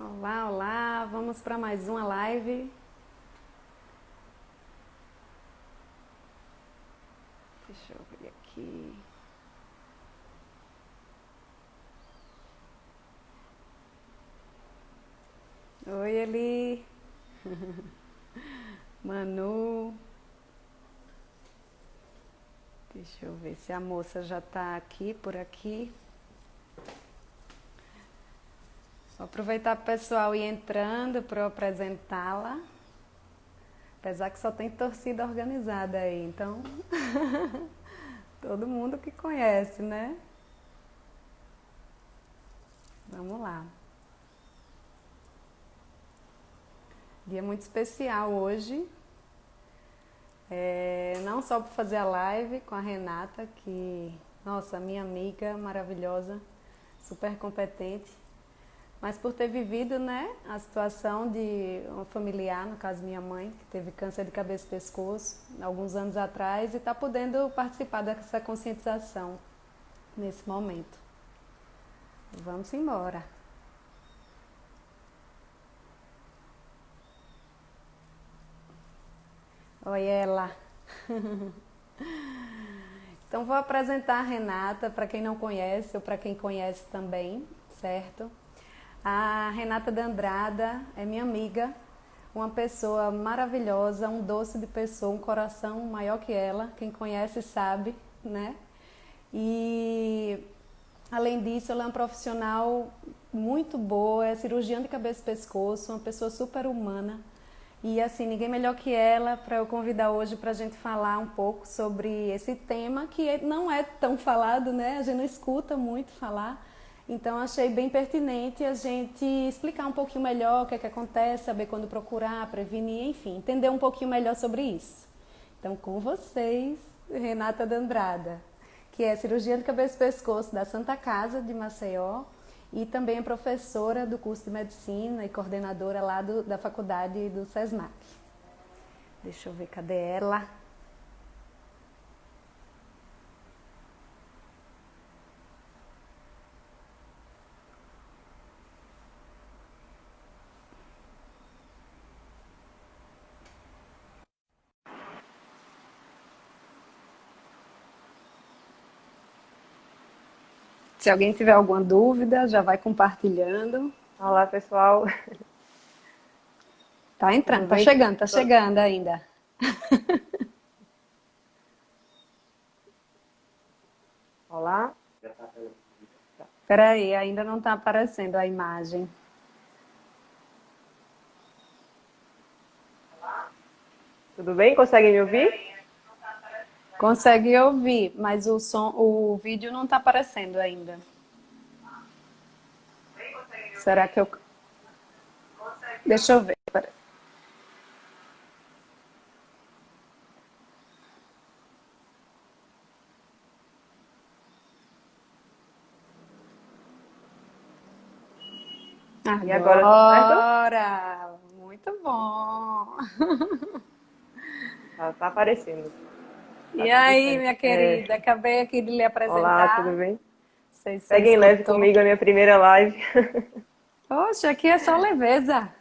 Olá, olá, vamos para mais uma live. Deixa eu ver aqui. Oi, Eli, Manu. Deixa eu ver se a moça já está aqui, por aqui. Vou aproveitar para o pessoal ir entrando para eu apresentá-la. Apesar que só tem torcida organizada aí, então todo mundo que conhece, né? Vamos lá. Dia muito especial hoje. Não só para fazer a live com a Renata, que, nossa, minha amiga maravilhosa, super competente, mas por ter vivido, né, a situação de uma familiar, no caso minha mãe, que teve câncer de cabeça e pescoço alguns anos atrás e está podendo participar dessa conscientização nesse momento. Vamos embora. Oi, ela. Então vou apresentar a Renata para quem não conhece ou para quem conhece também, certo? A Renata de Andrada é minha amiga, uma pessoa maravilhosa, um doce de pessoa, um coração maior que ela. Quem conhece sabe, né? E além disso, ela é uma profissional muito boa, é cirurgiã de cabeça e pescoço, uma pessoa super humana. E assim, ninguém melhor que ela para eu convidar hoje para a gente falar um pouco sobre esse tema que não é tão falado, né? A gente não escuta muito falar. Então achei bem pertinente a gente explicar um pouquinho melhor o que é que acontece, saber quando procurar, prevenir, enfim, entender um pouquinho melhor sobre isso. Então com vocês, Renata de Andrada, que é cirurgiã de cabeça e pescoço da Santa Casa de Maceió e também é professora do curso de medicina e coordenadora lá da faculdade do SESMAC. Deixa eu ver, cadê ela? Se alguém tiver alguma dúvida, já vai compartilhando. Olá, pessoal. Tá Tudo entrando, bem? tá chegando ainda. Olá. Peraí, ainda não tá aparecendo a imagem. Tudo bem? Conseguem me ouvir? Consegue ouvir, mas o vídeo não tá aparecendo ainda. Será que eu... Deixa eu ver. Peraí. E agora, tudo certo? Agora! Muito bom! Tá aparecendo. Tá E tudo aí, certo. minha querida, acabei aqui de lhe Olá, tudo apresentar. bem? Não sei se você Peguem leve escutou. comigo a minha primeira live. Poxa, aqui é só leveza.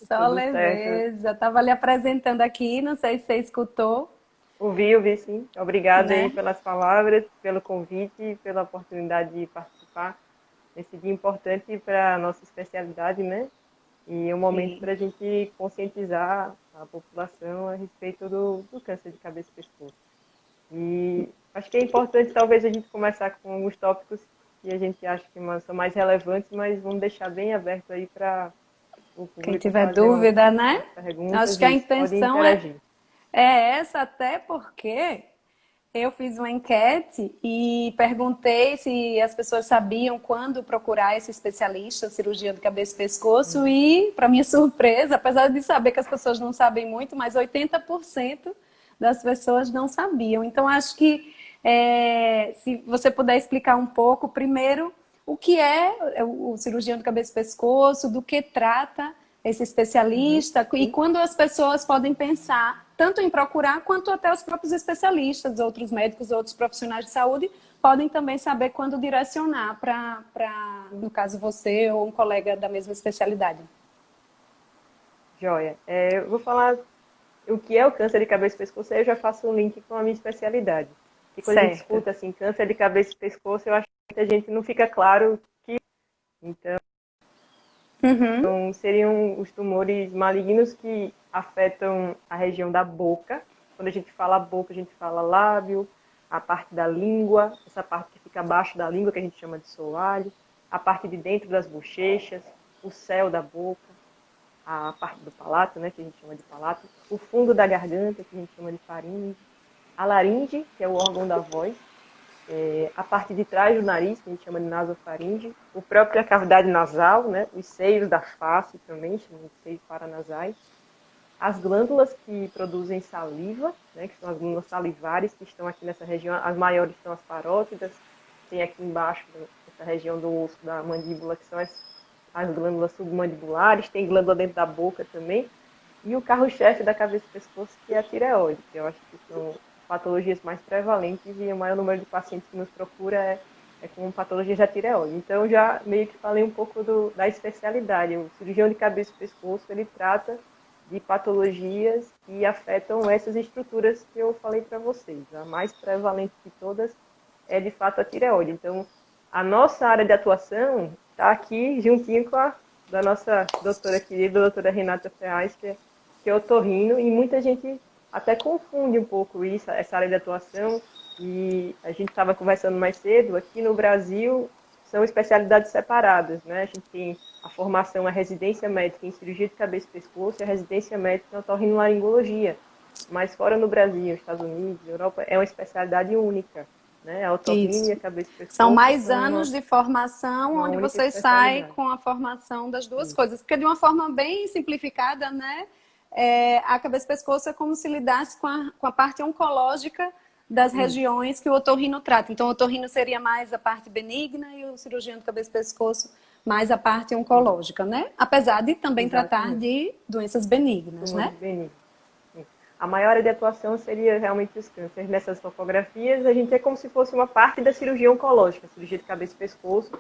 Só Tudo certo. leveza. Estava lhe apresentando aqui, não sei se você escutou, Ouvi sim. Obrigada aí né? pelas palavras, pelo convite e pela oportunidade de participar nesse dia importante para a nossa especialidade, né? E é um momento Sim. para a gente conscientizar a população a respeito do câncer de cabeça e pescoço. E acho que é importante talvez a gente começar com alguns tópicos que a gente acha que são mais relevantes, mas vamos deixar bem aberto aí para o Quem público tiver fazer dúvida, as né? Acho perguntas que a e isso, pode intenção interagir. é essa, até porque eu fiz uma enquete e perguntei se as pessoas sabiam quando procurar esse especialista, cirurgia de cabeça e pescoço, e, para minha surpresa, apesar de saber que as pessoas não sabem muito, mas 80% das pessoas não sabiam. Então, acho que se você puder explicar um pouco, primeiro, o que é o cirurgião de cabeça e pescoço, do que trata, esse especialista, e quando as pessoas podem pensar tanto em procurar, quanto até os próprios especialistas, outros médicos, outros profissionais de saúde, podem também saber quando direcionar para, no caso, você ou um colega da mesma especialidade. Joia. Eu vou falar o que é o câncer de cabeça e pescoço, aí eu já faço um link com a minha especialidade. E quando a gente Certo. escuta assim, câncer de cabeça e pescoço, eu acho que a gente não fica claro que. Então, Uhum. seriam os tumores malignos que afetam a região da boca. Quando a gente fala boca, a gente fala lábio, a parte da língua, essa parte que fica abaixo da língua, que a gente chama de soalho, a parte de dentro das bochechas, o céu da boca, a parte do palato, né, que a gente chama de palato, o fundo da garganta, que a gente chama de faringe, a laringe, que é o órgão da voz, a parte de trás do nariz, que a gente chama de nasofaringe, a própria cavidade nasal, né, os seios da face também, chamam de seios paranasais, as glândulas que produzem saliva, né, que são as glândulas salivares, que estão aqui nessa região, as maiores são as parótidas, tem aqui embaixo, essa região do osso da mandíbula, que são as glândulas submandibulares, tem glândula dentro da boca também, e o carro-chefe da cabeça e pescoço, que é a tireoide, que eu acho que são patologias mais prevalentes e o maior número de pacientes que nos procura é com patologias da tireoide. Então, já meio que falei um pouco da especialidade. O cirurgião de cabeça e pescoço, ele trata de patologias que afetam essas estruturas que eu falei para vocês. A mais prevalente de todas é, de fato, a tireoide. Então, a nossa área de atuação está aqui juntinho com a da nossa doutora querida, doutora Renata Ferraz, que é otorrino, e muita gente até confunde um pouco isso, essa área de atuação, e a gente estava conversando mais cedo, aqui no Brasil são especialidades separadas, né? A gente tem a formação, a residência médica em cirurgia de cabeça e pescoço e a residência médica em otorrinolaringologia, mas fora no Brasil, Estados Unidos, Europa, é uma especialidade única, né? A otorrino e Isso. a cabeça e São pescoço mais são anos de formação, uma onde única você sai especialidade. com a formação das duas Isso. coisas. Porque de uma forma bem simplificada, né? A cabeça e pescoço é como se lidasse com a parte oncológica das Isso. regiões que o otorrino trata. Então, o otorrino seria mais a parte benigna e o cirurgião de cabeça e pescoço mais a parte Isso. oncológica, né? Apesar de também tratar Exatamente. de doenças benignas, Tumores né? benignos. A maior área de atuação seria realmente os cânceres. Nessas topografias, a gente é como se fosse uma parte da cirurgia oncológica, cirurgia de cabeça e pescoço.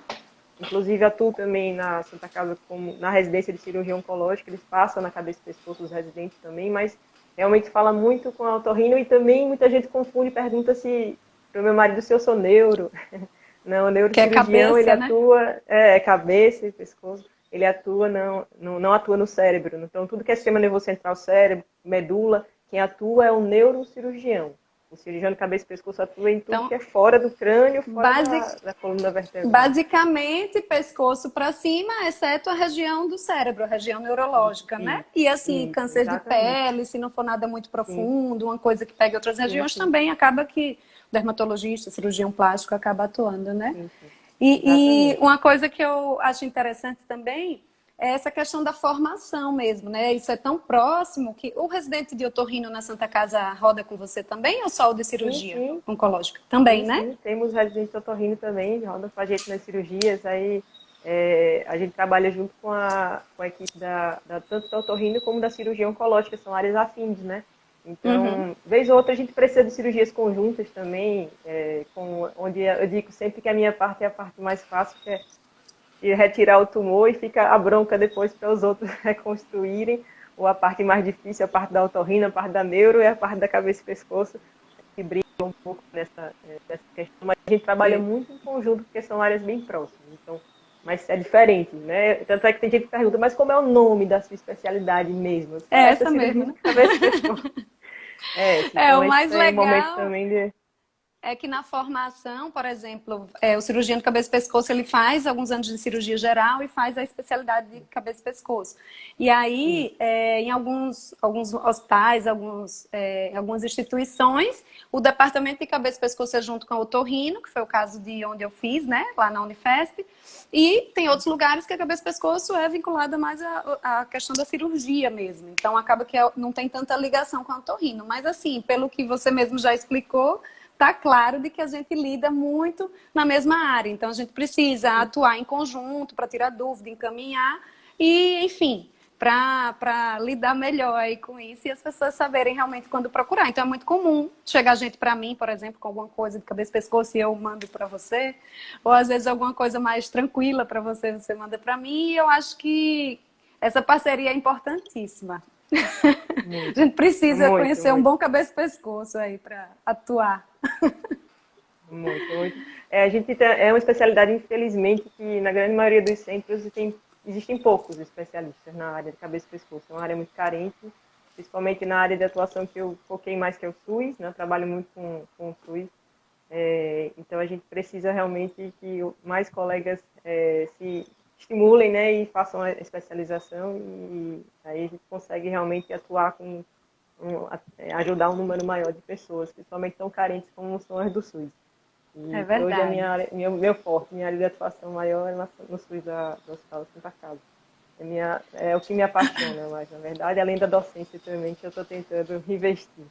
Inclusive, atuo também na Santa Casa, como na residência de cirurgia oncológica, eles passam na cabeça e pescoço os residentes também, mas realmente fala muito com a otorrino e também muita gente confunde e pergunta se, para o meu marido, se eu sou neuro. Não, o Que é neurocirurgião, ele cabeça, né? atua, cabeça e pescoço, ele atua, não atua no cérebro. Então, tudo que é sistema nervoso central, cérebro, medula, quem atua é o neurocirurgião. O cirurgião de cabeça e pescoço atua em tudo que Então, é fora do crânio, fora basic, da coluna vertebral. basicamente, pescoço para cima, exceto a região do cérebro, a região neurológica, né? E assim, Isso, câncer de exatamente. pele, se não for nada muito Sim, profundo, uma coisa que pegue outras sim, regiões, sim, também acaba que o dermatologista, cirurgião plástico acaba atuando, né? sim, sim. E Exatamente. uma coisa que eu acho interessante também é essa questão da formação mesmo, né? Isso é tão próximo que o residente de otorrino na Santa Casa roda com você também ou só o de Sim, cirurgia sim, oncológica? Também, sim, né? sim. Temos residentes otorrino também, rodam com a gente nas cirurgias, aí a gente trabalha junto com a equipe tanto da otorrino como da cirurgia oncológica, são áreas afins, né? Uhum. Então, vez ou outra a gente precisa de cirurgias conjuntas também, onde eu digo sempre que a minha parte é a parte mais fácil, que é de retirar o tumor e fica a bronca depois para os outros reconstruírem, ou a parte mais difícil, a parte da otorrina, a parte da neuro e a parte da cabeça e pescoço, que briga um pouco nessa questão, mas a gente trabalha É. muito em conjunto, porque são áreas bem próximas, então, mas é diferente, né? Tanto é que tem gente que pergunta, mas como é o nome da sua especialidade mesmo? É Essa essa mesmo, cirurgia de né? cabeça e pescoço. É, Então o esse mais é um momento legal também de... é que na formação, por exemplo, o cirurgião de cabeça e pescoço, ele faz alguns anos de cirurgia geral e faz a especialidade de cabeça e pescoço. E aí, em alguns hospitais, algumas instituições, o departamento de cabeça e pescoço é junto com o otorrino, que foi o caso de onde eu fiz, né, lá na Unifesp, e tem outros lugares que a cabeça e pescoço é vinculada mais à questão da cirurgia mesmo. Então, acaba que não tem tanta ligação com o otorrino. Mas, assim, pelo que você mesmo já explicou, tá claro de que a gente lida muito na mesma área. Então, a gente precisa atuar em conjunto para tirar dúvida, encaminhar e, enfim, para lidar melhor aí com isso e as pessoas saberem realmente quando procurar. Então é muito comum chegar gente para mim, por exemplo, com alguma coisa de cabeça e pescoço e eu mando para você, ou às vezes alguma coisa mais tranquila para você, você manda para mim, e eu acho que essa parceria é importantíssima. Muito, A gente precisa muito, conhecer um muito. bom cabeça e pescoço aí para atuar. Muito, muito. A gente é uma especialidade, infelizmente, que na grande maioria dos centros existem poucos especialistas na área de cabeça e pescoço. É uma área muito carente, principalmente na área de atuação que eu foquei mais, que é o SUS, né? Eu trabalho muito com o SUS. Então, a gente precisa realmente que mais colegas se estimulem, né, e façam a especialização, e aí a gente consegue realmente atuar ajudar um número maior de pessoas, principalmente tão carentes como são as do SUS. É E hoje a verdade. meu forte, minha área de atuação maior é no SUS do Hospital Santa Casa. É o que me apaixona mais, na verdade, além da docência também, que eu estou tentando investir.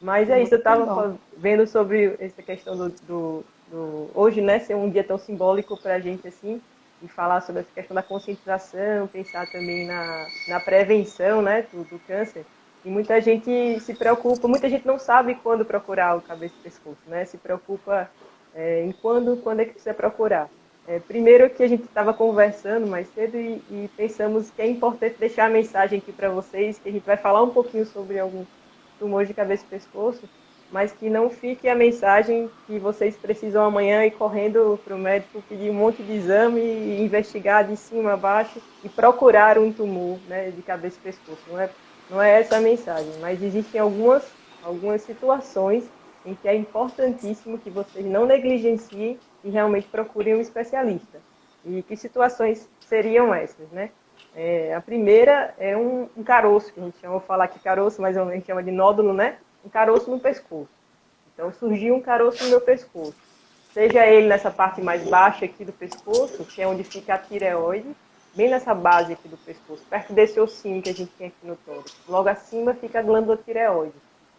Mas é isso, eu Muito bom. estava vendo sobre essa questão hoje, né, ser um dia tão simbólico para a gente, assim, e falar sobre essa questão da conscientização, pensar também na prevenção, né, do câncer. E muita gente se preocupa, muita gente não sabe quando procurar o cabeça e pescoço, né, se preocupa em quando é que precisa procurar. Primeiro que a gente estava conversando mais cedo e pensamos que é importante deixar a mensagem aqui para vocês, que a gente vai falar um pouquinho sobre algum tumor de cabeça e pescoço, mas que não fique a mensagem que vocês precisam amanhã ir correndo para o médico pedir um monte de exame e investigar de cima a baixo e procurar um tumor, né, de cabeça e pescoço. Não é essa a mensagem, mas existem algumas situações em que é importantíssimo que vocês não negligenciem e realmente procurem um especialista. E que situações seriam essas, né? A primeira é um caroço, que a gente chama, vou falar aqui caroço, mas a gente chama de nódulo, né? Um caroço no pescoço. Então, surgiu um caroço no meu pescoço. Seja ele nessa parte mais baixa aqui do pescoço, que é onde fica a tireoide, bem nessa base aqui do pescoço, perto desse ossinho que a gente tem aqui no tórax. Logo acima fica a glândula tireoide.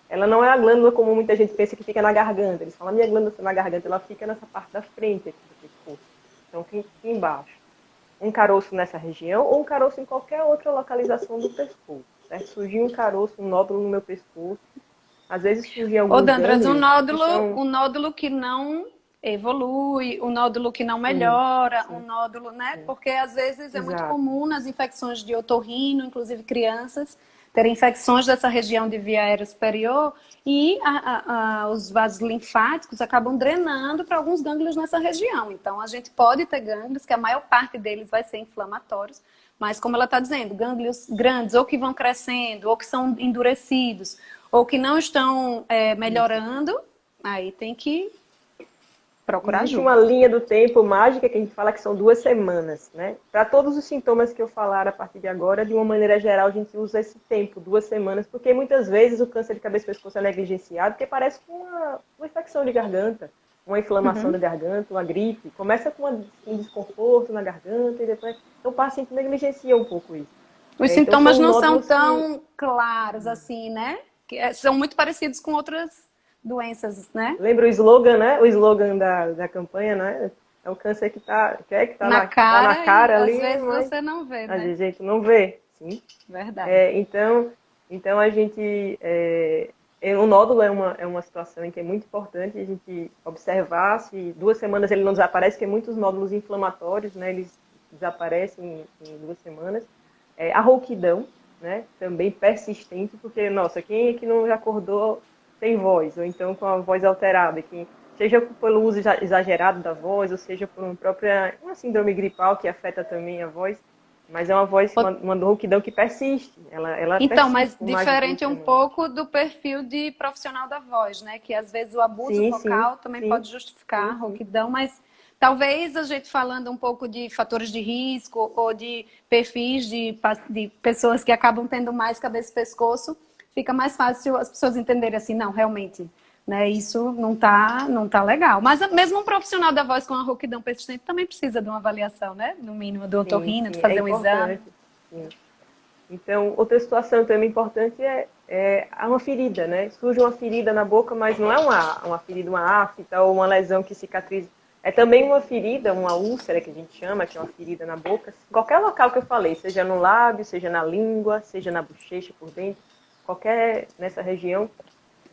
Ela não é a glândula como muita gente pensa que fica na garganta. Eles falam, minha glândula está na garganta, ela fica nessa parte da frente aqui do pescoço. Então, fica aqui embaixo. Um caroço nessa região ou um caroço em qualquer outra localização do pescoço, certo? Surgiu um caroço, um nódulo no meu pescoço. Às vezes surgem Ô, alguns Dandras, gânglios que são... um nódulo que não evolui, um nódulo que não Sim, melhora, um sim, nódulo, né? sim. Porque às vezes é muito Exato. comum nas infecções de otorrino, inclusive crianças, terem infecções dessa região de via aérea superior e os vasos linfáticos acabam drenando para alguns gânglios nessa região. Então, a gente pode ter gânglios, que a maior parte deles vai ser inflamatórios, mas como ela está dizendo, gânglios grandes ou que vão crescendo, ou que são endurecidos, ou que não estão Isso. melhorando, aí tem que procurar Existe ajuda. uma linha do tempo mágica que a gente fala que são 2 semanas, né? Para todos os sintomas que eu falar a partir de agora, de uma maneira geral, a gente usa esse tempo, 2 semanas, porque muitas vezes o câncer de cabeça e pescoço é negligenciado, porque parece com uma infecção de garganta, uma inflamação da Uhum. garganta, uma gripe. Começa com um desconforto na garganta e depois... Então o paciente negligencia um pouco isso. Os Então sintomas são não são nódulos que... tão claros assim, né? São muito parecidos com outras doenças, né? Lembra o slogan, né? O slogan da campanha, né? É o câncer Na que tá na cara e cara às ali, vezes mas você não vê, a né? gente não vê. Sim. Verdade. Então a gente... o nódulo é uma situação em que é muito importante a gente observar se 2 semanas ele não desaparece, porque muitos nódulos inflamatórios, né? Eles desaparecem em 2 semanas. A rouquidão, né? Também persistente, porque, nossa, quem é que não já acordou sem voz, ou então com a voz alterada, que seja pelo uso exagerado da voz, ou seja por uma síndrome gripal que afeta também a voz, mas é uma voz, uma rouquidão que persiste, ela Então, persiste mas por mais de duas diferente um semanas. pouco do perfil de profissional da voz, né? Que às vezes o abuso Sim, sim, vocal também sim, pode justificar a sim, sim. rouquidão, mas talvez a gente falando um pouco de fatores de risco ou de perfis de pessoas que acabam tendo mais cabeça e pescoço, fica mais fácil as pessoas entenderem assim, não, realmente, né? Isso não tá legal. Mas mesmo um profissional da voz com a rouquidão persistente também precisa de uma avaliação, né? No mínimo do Sim, otorrino, de sim, é fazer um exame. importante. Sim. Então, outra situação também importante é uma ferida, né? Surge uma ferida na boca, mas não é uma ferida, uma afta ou uma lesão que cicatriza. É também uma ferida, uma úlcera que a gente chama, que é uma ferida na boca. Qualquer local que eu falei, seja no lábio, seja na língua, seja na bochecha por dentro, qualquer nessa região,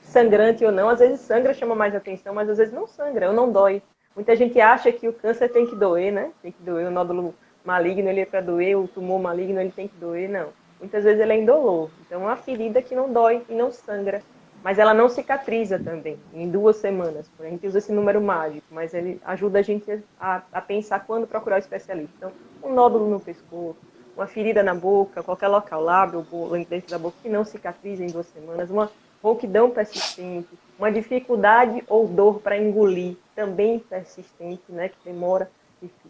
sangrante ou não, às vezes sangra, chama mais atenção, mas às vezes não sangra, ou não dói. Muita gente acha que o câncer tem que doer, né? Tem que doer, o nódulo maligno ele é para doer, o tumor maligno ele tem que doer, não. Muitas vezes ele é indolor. Então é uma ferida que não dói e não sangra. Mas ela não cicatriza também, em 2 semanas. A gente usa esse número mágico, mas ele ajuda a gente a pensar quando procurar o especialista. Então, um nódulo no pescoço, uma ferida na boca, qualquer local, lábio, dentro da boca, que não cicatriza em 2 semanas, uma rouquidão persistente, uma dificuldade ou dor para engolir, também persistente, né, que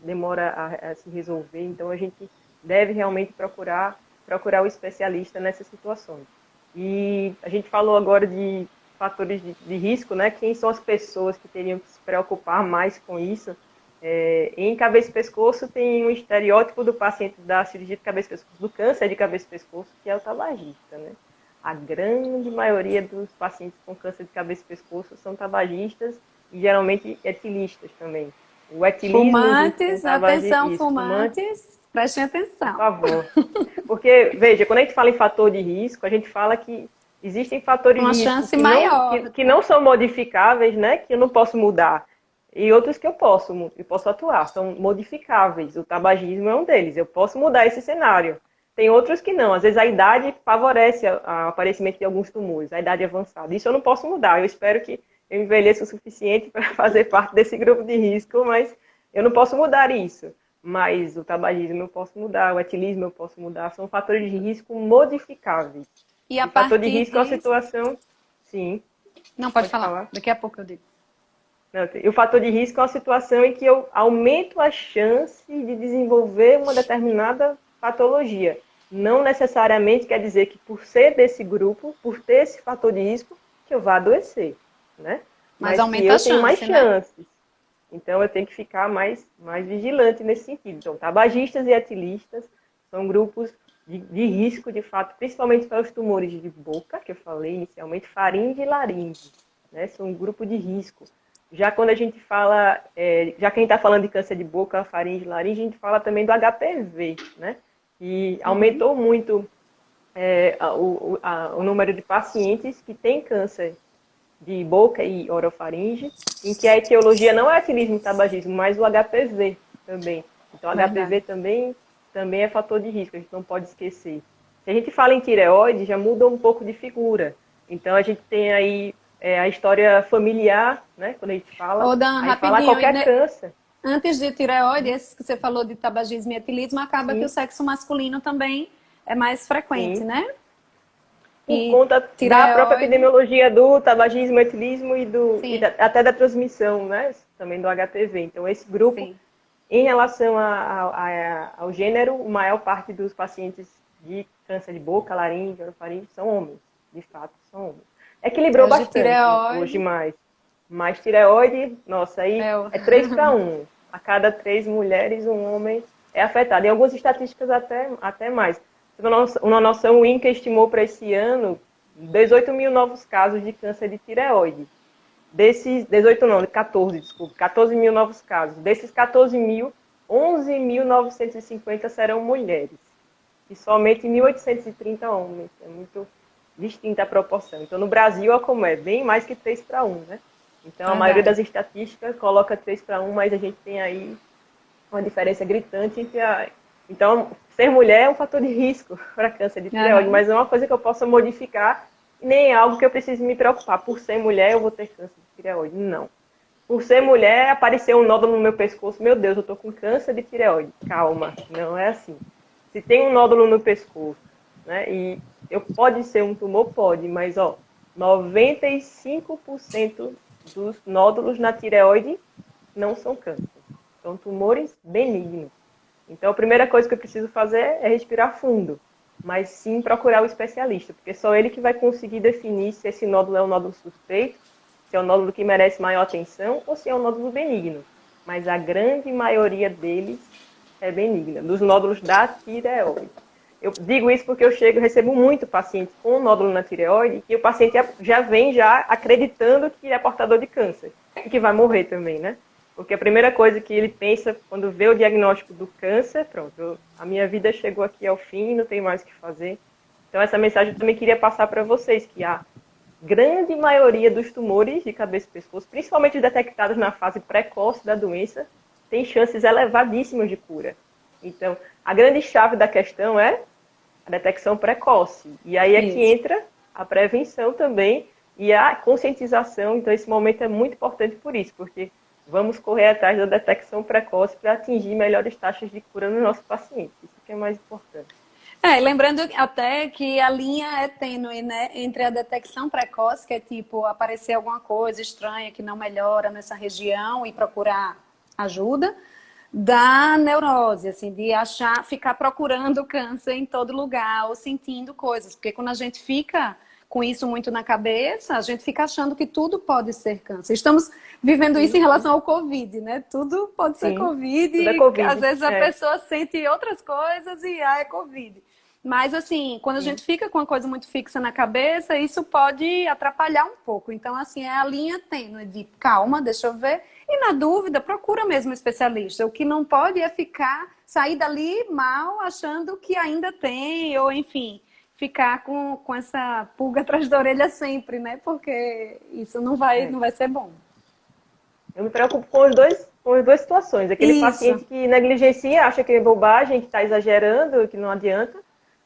demora a se resolver. Então, a gente deve realmente procurar o especialista nessas situações. E a gente falou agora de fatores de risco, né? Quem são as pessoas que teriam que se preocupar mais com isso? Em cabeça e pescoço tem um estereótipo do paciente da cirurgia de cabeça e pescoço, do câncer de cabeça e pescoço, que é o tabagista, né? A grande maioria dos pacientes com câncer de cabeça e pescoço são tabagistas e geralmente etilistas também. O etilismo Fumantes, atenção, fumantes, prestem atenção. Por favor. Porque, veja, quando a gente fala em fator de risco, a gente fala que existem fatores uma de risco chance maior. Que não são modificáveis, né? Que eu não posso mudar. E outros que eu posso atuar, são modificáveis. O tabagismo é um deles, eu posso mudar esse cenário. Tem outros que não. Às vezes a idade favorece o aparecimento de alguns tumores, a idade avançada. Isso eu não posso mudar. Eu espero que eu envelheça o suficiente para fazer parte desse grupo de risco, mas eu não posso mudar isso. Mas o tabagismo eu posso mudar, o etilismo eu posso mudar. São fatores de risco modificáveis. E a o fator de partir risco é uma situação... Sim. Não, pode falar. Daqui a pouco eu digo. Não, e o fator de risco é uma situação em que eu aumento a chance de desenvolver uma determinada patologia. Não necessariamente quer dizer que por ser desse grupo, por ter esse fator de risco, que eu vá adoecer, né? Mas aumenta a chance, tenho mais né? chances. Então, eu tenho que ficar mais vigilante nesse sentido. Então, tabagistas e etilistas são grupos de risco, de fato, principalmente para os tumores de boca, que eu falei inicialmente, faringe e laringe, né? São um grupo de risco. Já quando a gente fala, já quem está falando de câncer de boca, faringe e laringe, a gente fala também do HPV, né? E aumentou muito o número de pacientes que têm câncer de boca e orofaringe, em que a etiologia não é etilismo e tabagismo, mas o HPV também. Então, o HPV também é fator de risco, a gente não pode esquecer. Se a gente fala em tireoide, já muda um pouco de figura. Então, a gente tem aí a história familiar, né? Quando a gente fala, fala qualquer câncer. Antes de tireoide, esses que você falou de tabagismo e etilismo, acaba que o sexo masculino também é mais frequente, né? Por conta da própria epidemiologia do tabagismo, etilismo e até da transmissão, né? Também do HPV. Então, esse grupo, em relação ao gênero, a maior parte dos pacientes de câncer de boca, laringe, orofaringe, são homens. De fato, são homens. Equilibrou bastante hoje mais. Mas tireoide, nossa, aí é 3 para 1. A cada 3 mulheres, um homem é afetado. Em algumas estatísticas até mais. Uma noção, o INCA estimou para esse ano 18 mil novos casos de câncer de tireoide. Desses, 14 mil novos casos. Desses 14 mil, 11.950 serão mulheres. E somente 1.830 homens. É muito distinta a proporção. Então, no Brasil, olha como é, bem mais que 3 para 1, né? Então, a maioria das estatísticas coloca 3 para 1, mas a gente tem aí uma diferença gritante entre Então, ser mulher é um fator de risco para câncer de tireoide, mas não é uma coisa que eu possa modificar, nem é algo que eu precise me preocupar. Por ser mulher, eu vou ter câncer de tireoide. Não. Por ser mulher, apareceu um nódulo no meu pescoço, meu Deus, eu estou com câncer de tireoide. Calma, não é assim. Se tem um nódulo no pescoço, né, e pode ser um tumor, pode, mas 95% dos nódulos na tireoide não são câncer. São tumores benignos. Então, a primeira coisa que eu preciso fazer é respirar fundo, mas sim procurar o especialista, porque só ele que vai conseguir definir se esse nódulo é um nódulo suspeito, se é um nódulo que merece maior atenção ou se é um nódulo benigno. Mas a grande maioria deles é benigna, dos nódulos da tireoide. Eu digo isso porque eu recebo muito paciente com nódulo na tireoide e o paciente já vem acreditando que é portador de câncer e que vai morrer também, né? Porque a primeira coisa que ele pensa quando vê o diagnóstico do câncer, pronto, a minha vida chegou aqui ao fim, não tem mais o que fazer. Então, essa mensagem eu também queria passar para vocês, que a grande maioria dos tumores de cabeça e pescoço, principalmente detectados na fase precoce da doença, tem chances elevadíssimas de cura. Então, a grande chave da questão é a detecção precoce. E aí é que entra a prevenção também e a conscientização. Então, esse momento é muito importante por isso, porque vamos correr atrás da detecção precoce para atingir melhores taxas de cura nos nossos pacientes. Isso que é mais importante. Lembrando até que a linha é tênue, né, entre a detecção precoce, que é tipo aparecer alguma coisa estranha que não melhora nessa região e procurar ajuda, da neurose, assim, de achar, ficar procurando câncer em todo lugar ou sentindo coisas, porque quando a gente fica com isso muito na cabeça, a gente fica achando que tudo pode ser câncer. Estamos vivendo isso em relação ao Covid, né? Tudo pode ser Covid, tudo é e COVID. às vezes a pessoa sente outras coisas e é Covid. Mas, assim, quando a gente fica com uma coisa muito fixa na cabeça, isso pode atrapalhar um pouco. Então, assim, é a linha tênue de calma, deixa eu ver. E, na dúvida, procura mesmo um especialista. O que não pode é sair dali mal, achando que ainda tem, ou, enfim, ficar com essa pulga atrás da orelha sempre, né? Porque isso não vai ser bom. Eu me preocupo com as duas situações. Aquele paciente que negligencia, acha que é bobagem, que está exagerando, que não adianta.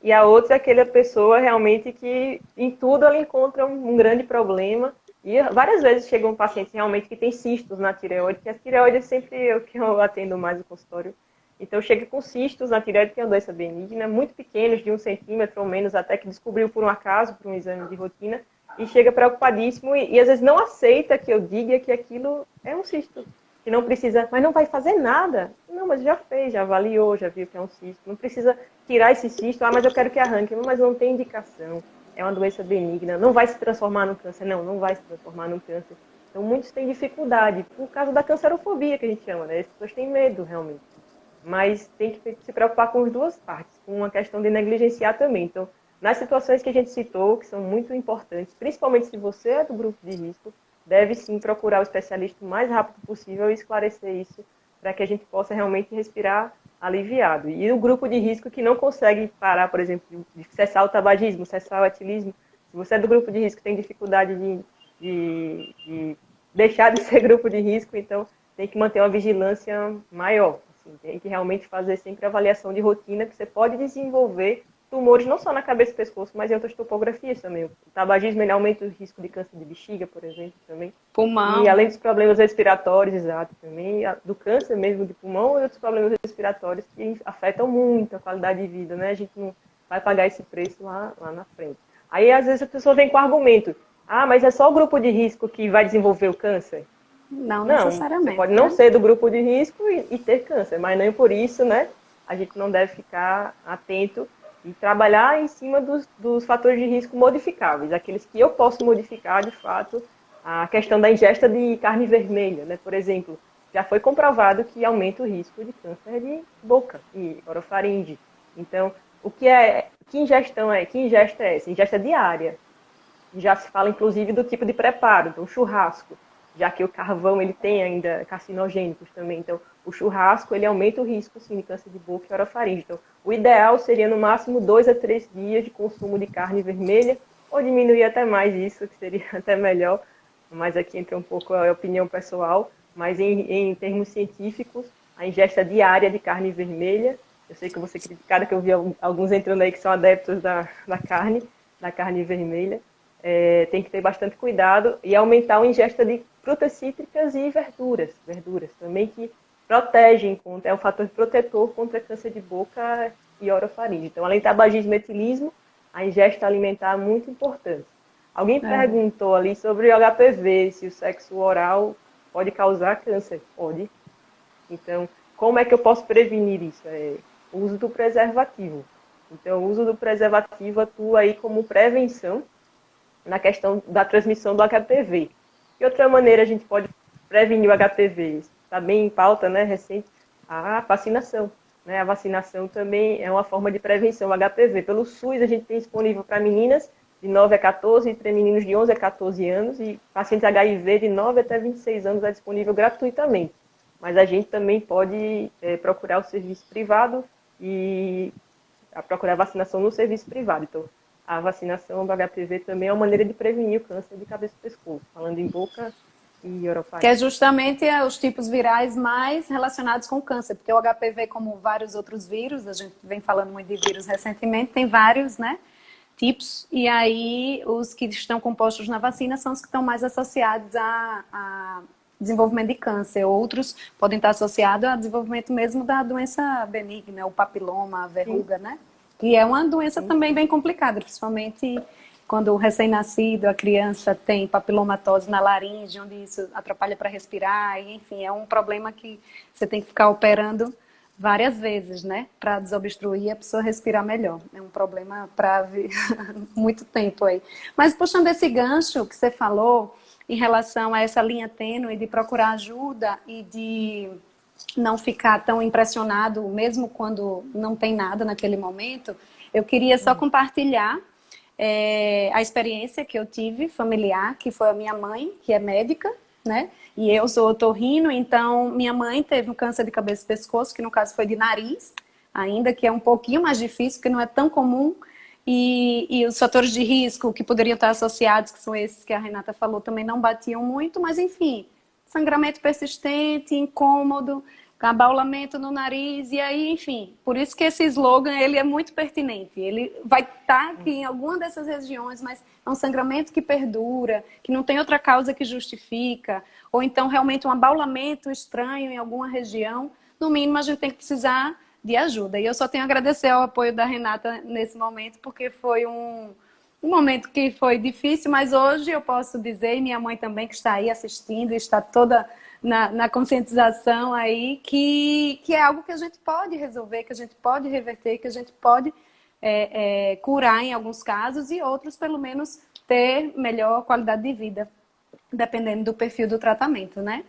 E a outra é aquela pessoa realmente que em tudo ela encontra um grande problema. E várias vezes chegam pacientes realmente que têm cistos na tireoide, que a tireoide é sempre o que eu atendo mais no consultório. Então chega com cistos na tireoide, que é uma doença benigna, muito pequenos, de 1 centímetro ou menos, até que descobriu por um acaso, por um exame de rotina, e chega preocupadíssimo e às vezes não aceita que eu diga que aquilo é um cisto. Que não precisa, mas não vai fazer nada. Não, mas já fez, já avaliou, já viu que é um cisto. Não precisa tirar esse cisto, mas eu quero que arranque. Mas não tem indicação. É uma doença benigna. Não vai se transformar num câncer. Não vai se transformar num câncer. Então, muitos têm dificuldade. Por causa da cancerofobia, que a gente chama, né? As pessoas têm medo, realmente. Mas tem que se preocupar com as duas partes. Com uma questão de negligenciar também. Então, nas situações que a gente citou, que são muito importantes, principalmente se você é do grupo de risco, deve sim procurar o especialista o mais rápido possível e esclarecer isso para que a gente possa realmente respirar aliviado. E o grupo de risco que não consegue parar, por exemplo, de cessar o tabagismo, cessar o etilismo, se você é do grupo de risco que tem dificuldade de deixar de ser grupo de risco, então tem que manter uma vigilância maior. Assim, tem que realmente fazer sempre avaliação de rotina, que você pode desenvolver tumores não só na cabeça e pescoço, mas em outras topografias também. O tabagismo ele aumenta o risco de câncer de bexiga, por exemplo, também. Pulmão. E além dos problemas respiratórios, exato, também, do câncer mesmo de pulmão e outros problemas respiratórios que afetam muito a qualidade de vida, né? A gente não vai pagar esse preço lá na frente. Aí, às vezes, a pessoa vem com argumento, mas é só o grupo de risco que vai desenvolver o câncer? Não necessariamente. Você pode não ser do grupo de risco e ter câncer, mas nem por isso, né? A gente não deve ficar atento e trabalhar em cima dos fatores de risco modificáveis, aqueles que eu posso modificar, de fato, a questão da ingesta de carne vermelha, né? Por exemplo, já foi comprovado que aumenta o risco de câncer de boca e orofaringe. Então, que ingesta é essa? Ingesta diária. Já se fala, inclusive, do tipo de preparo, então, churrasco, já que o carvão ele tem ainda carcinogênicos também. Então, o churrasco ele aumenta o risco sim, de câncer de boca e orofaringe. Então, o ideal seria, no máximo, 2 a 3 dias de consumo de carne vermelha, ou diminuir até mais isso, que seria até melhor. Mas aqui entra um pouco a opinião pessoal. Mas, em termos científicos, a ingesta diária de carne vermelha, eu sei que eu vou ser criticada, que eu vi alguns entrando aí que são adeptos da carne vermelha, tem que ter bastante cuidado e aumentar a ingesta de frutas cítricas e verduras também que protegem, é um fator protetor contra câncer de boca e orofaringe. Então, além do tabagismo e etilismo, a ingesta alimentar é muito importante. Alguém perguntou ali sobre o HPV, se o sexo oral pode causar câncer. Pode. Então, como é que eu posso prevenir isso? O uso do preservativo. Então, o uso do preservativo atua aí como prevenção na questão da transmissão do HPV. E outra maneira a gente pode prevenir o HPV, está bem em pauta, né, recente, a vacinação. Né? A vacinação também é uma forma de prevenção ao HPV. Pelo SUS a gente tem disponível para meninas de 9 a 14 e para meninos de 11 a 14 anos e pacientes HIV de 9 até 26 anos é disponível gratuitamente. mas a gente também pode procurar o serviço privado e procurar vacinação no serviço privado. Então, a vacinação do HPV também é uma maneira de prevenir o câncer de cabeça e pescoço, falando em boca e Que é orofaringe. justamente os tipos virais mais relacionados com o câncer, porque o HPV, como vários outros vírus, a gente vem falando muito de vírus recentemente, tem vários, né, tipos, e aí os que estão compostos na vacina são os que estão mais associados a desenvolvimento de câncer. Outros podem estar associados a desenvolvimento mesmo da doença benigna, o papiloma, a verruga, né? Que é uma doença também bem complicada, principalmente quando o recém-nascido, a criança tem papilomatose na laringe, onde isso atrapalha para respirar, e, enfim, é um problema que você tem que ficar operando várias vezes, né, para desobstruir e a pessoa respirar melhor. É um problema para muito tempo aí. Mas puxando esse gancho que você falou em relação a essa linha tênue de procurar ajuda e de não ficar tão impressionado, mesmo quando não tem nada naquele momento, eu queria só compartilhar a experiência que eu tive familiar, que foi a minha mãe, que é médica, né? E eu sou otorrino, então minha mãe teve um câncer de cabeça e pescoço, que no caso foi de nariz, ainda que é um pouquinho mais difícil, que não é tão comum. E os fatores de risco que poderiam estar associados, que são esses que a Renata falou, também não batiam muito, mas enfim, sangramento persistente, incômodo, abaulamento no nariz, e aí, enfim, por isso que esse slogan, ele é muito pertinente. Ele vai estar aqui em alguma dessas regiões, mas é um sangramento que perdura, que não tem outra causa que justifica, ou então realmente um abaulamento estranho em alguma região. No mínimo, a gente tem que precisar de ajuda. E eu só tenho a agradecer ao apoio da Renata nesse momento, porque foi um momento que foi difícil, mas hoje eu posso dizer, e minha mãe também, que está aí assistindo, está toda na conscientização aí, que é algo que a gente pode resolver, que a gente pode reverter, que a gente pode curar em alguns casos e outros, pelo menos, ter melhor qualidade de vida, dependendo do perfil do tratamento, né?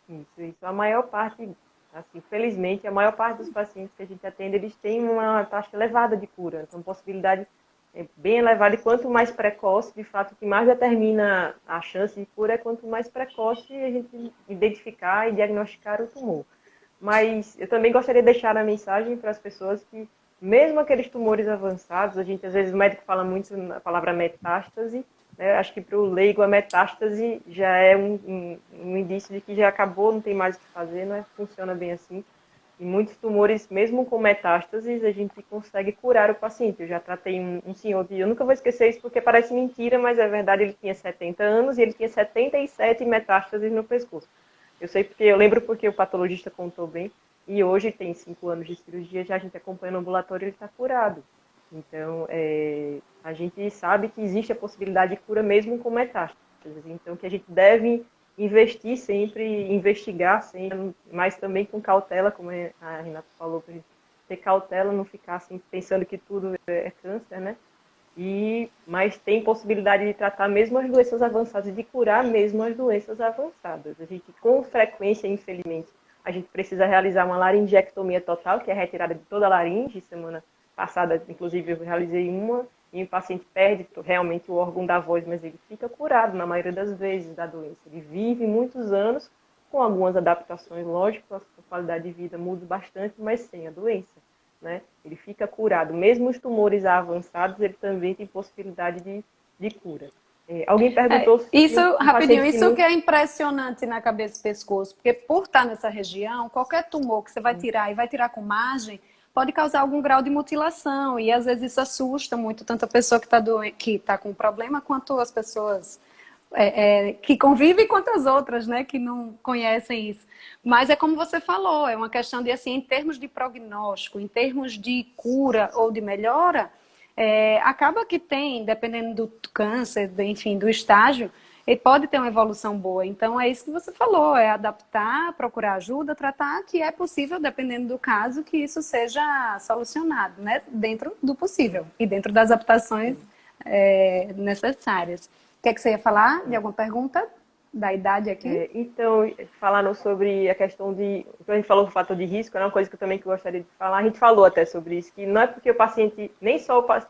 Isso. A maior parte, assim, felizmente, a maior parte dos pacientes que a gente atende, eles têm uma taxa elevada de cura, então possibilidade bem elevada, e quanto mais precoce, de fato, o que mais determina a chance de cura é quanto mais precoce a gente identificar e diagnosticar o tumor. Mas eu também gostaria de deixar a mensagem para as pessoas que, mesmo aqueles tumores avançados, a gente, às vezes, o médico fala muito na palavra metástase, né? Acho que para o leigo a metástase já é um indício de que já acabou, não tem mais o que fazer, não funciona bem assim. E muitos tumores, mesmo com metástases, a gente consegue curar o paciente. Eu já tratei um senhor, eu nunca vou esquecer isso porque parece mentira, mas é verdade, ele tinha 70 anos e ele tinha 77 metástases no pescoço. Eu sei porque, eu lembro porque o patologista contou bem, e hoje tem 5 anos de cirurgia, já a gente acompanha no ambulatório e ele está curado. Então, a gente sabe que existe a possibilidade de cura mesmo com metástases. Então, que a gente deve investir sempre, investigar sempre, mas também com cautela, como a Renata falou, para a gente ter cautela, não ficar assim, pensando que tudo é câncer, né? Mas tem possibilidade de tratar mesmo as doenças avançadas e de curar mesmo as doenças avançadas. A gente, com frequência, infelizmente, a gente precisa realizar uma laringectomia total, que é a retirada de toda a laringe. Semana passada, inclusive, eu realizei uma, e o paciente perde realmente o órgão da voz, mas ele fica curado na maioria das vezes da doença. Ele vive muitos anos com algumas adaptações, lógico, a qualidade de vida muda bastante, mas sem a doença, né? Ele fica curado. Mesmo os tumores avançados, ele também tem possibilidade de cura. Alguém perguntou se isso, rapidinho, isso não... que é impressionante na cabeça e pescoço, porque por estar nessa região, qualquer tumor que você vai tirar e vai tirar com margem, pode causar algum grau de mutilação, e às vezes isso assusta muito, tanto a pessoa que tá com problema, quanto as pessoas que convivem, quanto as outras, né, que não conhecem isso. Mas é como você falou, é uma questão de, assim, em termos de prognóstico, em termos de cura ou de melhora, acaba que tem, dependendo do câncer, enfim, do estágio, ele pode ter uma evolução boa. Então, é isso que você falou, é adaptar, procurar ajuda, tratar, que é possível, dependendo do caso, que isso seja solucionado, né? Dentro do possível e dentro das adaptações necessárias. Quer que você ia falar de alguma pergunta da idade aqui? Então, falaram sobre a questão de... A gente falou do fator de risco, é uma coisa que eu também gostaria de falar. A gente falou até sobre isso, que não é porque o paciente,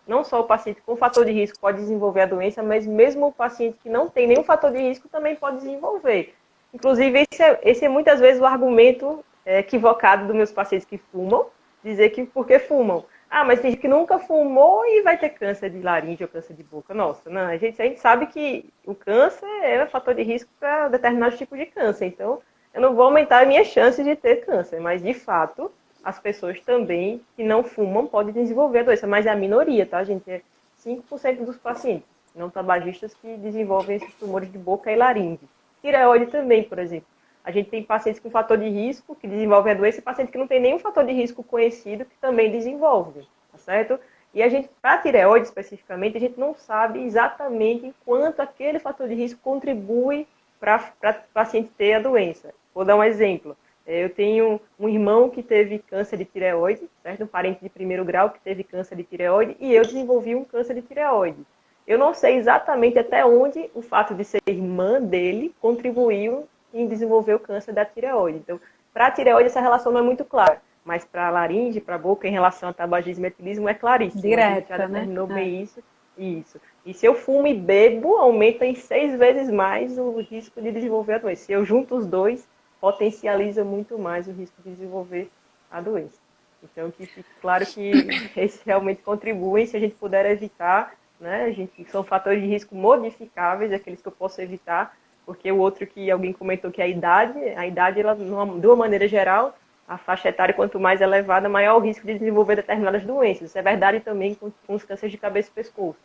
não só o paciente com fator de risco pode desenvolver a doença, mas mesmo o paciente que não tem nenhum fator de risco também pode desenvolver. Inclusive, esse é muitas vezes o argumento equivocado dos meus pacientes que fumam, dizer que porque fumam. Ah, mas tem gente que nunca fumou e vai ter câncer de laringe ou câncer de boca. Nossa, não, a gente sabe que o câncer é um fator de risco para determinados tipos de câncer. Então, eu não vou aumentar a minha chance de ter câncer. Mas, de fato, as pessoas também que não fumam podem desenvolver a doença. Mas é a minoria, tá, gente? É 5% dos pacientes não tabagistas que desenvolvem esses tumores de boca e laringe. Tireoide também, por exemplo. A gente tem pacientes com fator de risco que desenvolvem a doença e pacientes que não têm nenhum fator de risco conhecido que também desenvolvem, tá certo? E a gente, para a tireoide especificamente, a gente não sabe exatamente quanto aquele fator de risco contribui para o paciente ter a doença. Vou dar um exemplo. Eu tenho um irmão que teve câncer de tireoide, certo? Um parente de primeiro grau que teve câncer de tireoide e eu desenvolvi um câncer de tireoide. Eu não sei exatamente até onde o fato de ser irmã dele contribuiu em desenvolver o câncer da tireoide. Então, para a tireoide, essa relação não é muito clara. Mas para a laringe, para a boca, em relação a tabagismo e etilismo, é claríssimo. Direta, a gente já determinou né? bem isso. Isso. E se eu fumo e bebo, aumenta em 6 vezes mais o risco de desenvolver a doença. Se eu junto os dois, potencializa muito mais o risco de desenvolver a doença. Então, que fique claro que esses realmente contribuem, se a gente puder evitar, né? São fatores de risco modificáveis, aqueles que eu posso evitar, porque o outro que alguém comentou que é a idade ela, de uma maneira geral, a faixa etária quanto mais elevada, maior o risco de desenvolver determinadas doenças. Isso é verdade também com os cânceres de cabeça e pescoço.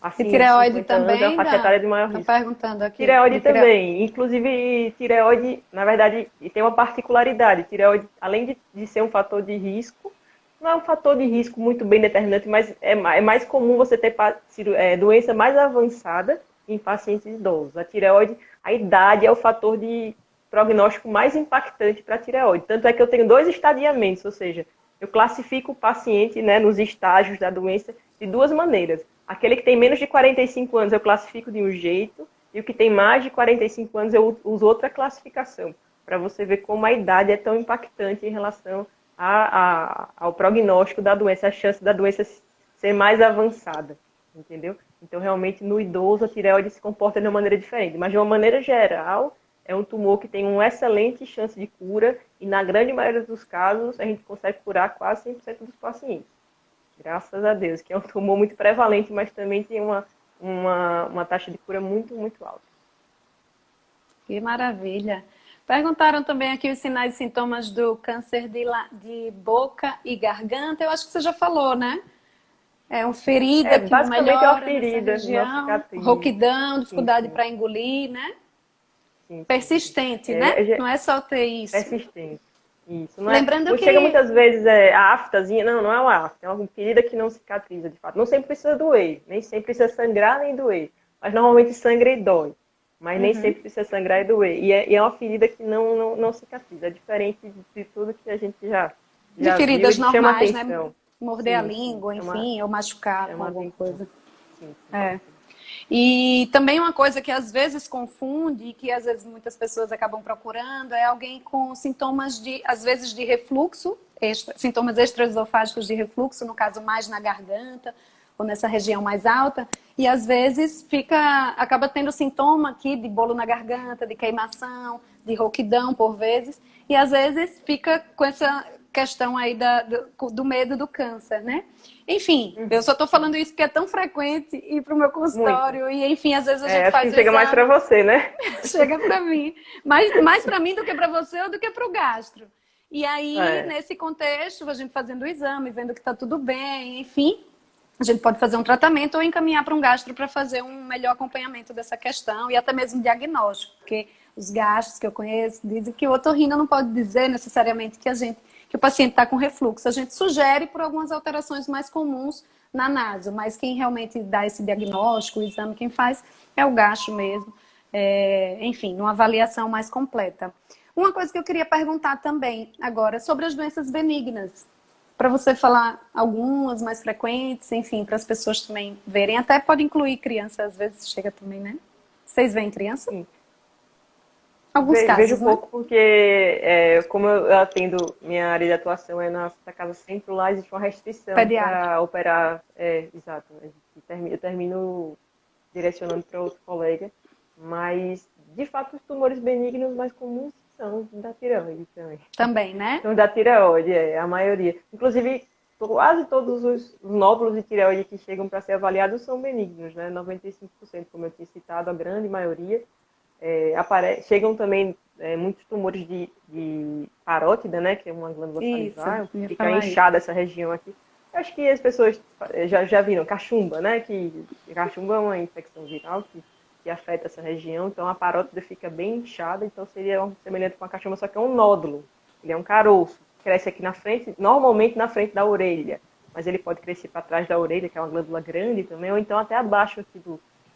E Acima de tireoide 50 anos é a também, faixa etária de maior estão risco. perguntando aqui. Tireoide também. Inclusive, tireoide, na verdade, tem uma particularidade. Tireoide, além de ser um fator de risco, não é um fator de risco muito bem determinante, mas é mais comum você ter doença mais avançada em pacientes idosos. A tireoide, a idade é o fator de prognóstico mais impactante para a tireoide. Tanto é que eu tenho 2 estadiamentos, ou seja, eu classifico o paciente, né, nos estágios da doença de 2 maneiras. Aquele que tem menos de 45 anos eu classifico de um jeito, e o que tem mais de 45 anos eu uso outra classificação, para você ver como a idade é tão impactante em relação ao prognóstico da doença, a chance da doença ser mais avançada, entendeu? Então, realmente, no idoso, a tireoide se comporta de uma maneira diferente. Mas, de uma maneira geral, é um tumor que tem uma excelente chance de cura e, na grande maioria dos casos, a gente consegue curar quase 100% dos pacientes. Graças a Deus, que é um tumor muito prevalente, mas também tem uma taxa de cura muito, muito alta. Que maravilha. Perguntaram também aqui os sinais e sintomas do câncer de boca e garganta. Eu acho que você já falou, né? É uma ferida que não Basicamente é uma melhora nessa ferida, uma região, cicatriz. rouquidão, Sim, dificuldade sim, para engolir, né? sim, sim. Persistente, né? Não é só ter isso. Persistente. Isso, não é? Lembrando Chega que muitas vezes a aftazinha, não é uma afta, é uma ferida que não cicatriza de fato. Não sempre precisa doer, nem sempre precisa sangrar nem doer. Mas normalmente sangra e dói. Mas nem sempre precisa sangrar e doer. E é uma ferida que não cicatriza. É diferente de tudo que a gente já de viu feridas e chama normais, né? atenção. Morder a Sim, sim, língua, enfim, ou machucar com chama alguma atenção. coisa. Sim, sim. É. E também uma coisa que às vezes confunde e que às vezes muitas pessoas acabam procurando é alguém com sintomas às vezes de refluxo, sintomas extraesofágicos de refluxo, no caso mais na garganta ou nessa região mais alta, e às vezes acaba tendo sintoma aqui de bolo na garganta, de queimação, de rouquidão por vezes, e às vezes fica com essa questão aí do medo do câncer, né? Enfim, eu só estou falando isso porque é tão frequente ir para o meu Muito. consultório e, enfim, às vezes a gente Acho faz que o chega mais para exame, você, né? chega para mim, mais para mim do que para você ou do que para o gastro. E aí, nesse contexto, a gente fazendo o exame, vendo que está tudo bem, enfim, a gente pode fazer um tratamento ou encaminhar para um gastro para fazer um melhor acompanhamento dessa questão e até mesmo diagnóstico, porque os gastros que eu conheço dizem que o otorrino não pode dizer necessariamente que o paciente está com refluxo. A gente sugere por algumas alterações mais comuns na naso, mas quem realmente dá esse diagnóstico, o exame, quem faz é o gastro mesmo. Enfim, numa avaliação mais completa. Uma coisa que eu queria perguntar também agora sobre as doenças benignas, para você falar algumas mais frequentes, enfim, para as pessoas também verem. Até pode incluir criança, às vezes chega também, né? Vocês veem criança? Sim. Alguns Vejo casos, né? pouco porque, como eu atendo, minha área de atuação é na Santa Casa Centro, lá existe uma restrição Pediatra. para operar. Exato. Eu termino direcionando para outro colega, mas de fato, os tumores benignos mais comuns são da tireoide também. Também, né? São da tireoide, a maioria. Inclusive, quase todos os nódulos de tireoide que chegam para ser avaliados são benignos, né? 95%, como eu tinha citado, a grande maioria. Chegam também muitos tumores de parótida, né? Que é uma glândula salivar, fica inchada essa região aqui. Acho que as pessoas já viram cachumba, né? Que cachumba é uma infecção viral que afeta essa região, então a parótida fica bem inchada, então seria semelhante com a cachumba, só que é um nódulo. Ele é um caroço, cresce aqui na frente, normalmente na frente da orelha, mas ele pode crescer para trás da orelha, que é uma glândula grande também, ou então até abaixo aqui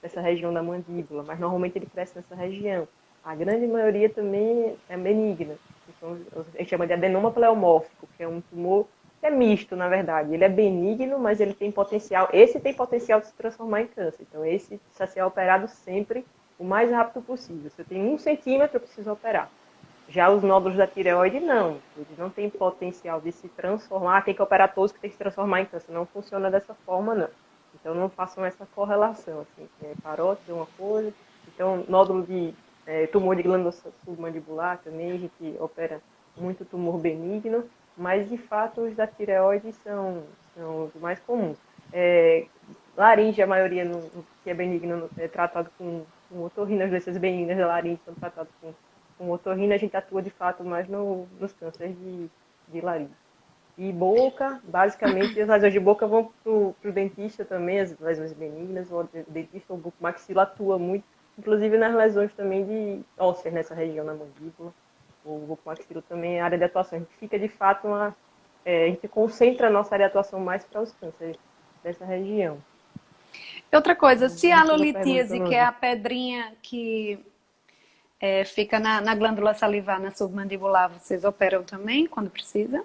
dessa região da mandíbula, mas normalmente ele cresce nessa região. A grande maioria também é benigna, então, a gente chama de adenoma pleomórfico, que é um tumor que é misto, na verdade. Ele é benigno, mas ele tem potencial, esse tem potencial de se transformar em câncer, então esse precisa ser operado sempre o mais rápido possível. Se eu tenho 1 centímetro, eu preciso operar. Já os nódulos da tireoide, não. Eles não têm potencial de se transformar. Tem que operar todos que tem que se transformar em câncer. Não funciona dessa forma, não. Então, não façam essa correlação. Assim, parótida é uma coisa. Então, nódulo de tumor de glândula submandibular também, a gente opera muito tumor benigno. Mas, de fato, os da tireoide são os mais comuns. Laringe, a maioria que é benigno, é tratado com otorrina. As doenças benignas da laringe são tratadas com otorrina, a gente atua de fato mais nos cânceres de laringe. E boca, basicamente, as lesões de boca vão para o dentista também, as lesões benignas, o dentista, o bucomaxilo atua muito, inclusive nas lesões também de ósseas nessa região, na mandíbula. O bucomaxilo também é área de atuação. A gente fica, de fato, a gente concentra a nossa área de atuação mais para os cânceres dessa região. Outra coisa, se a lolitíase, que é a pedrinha que fica na glândula salivar, na submandibular, vocês operam também quando precisa?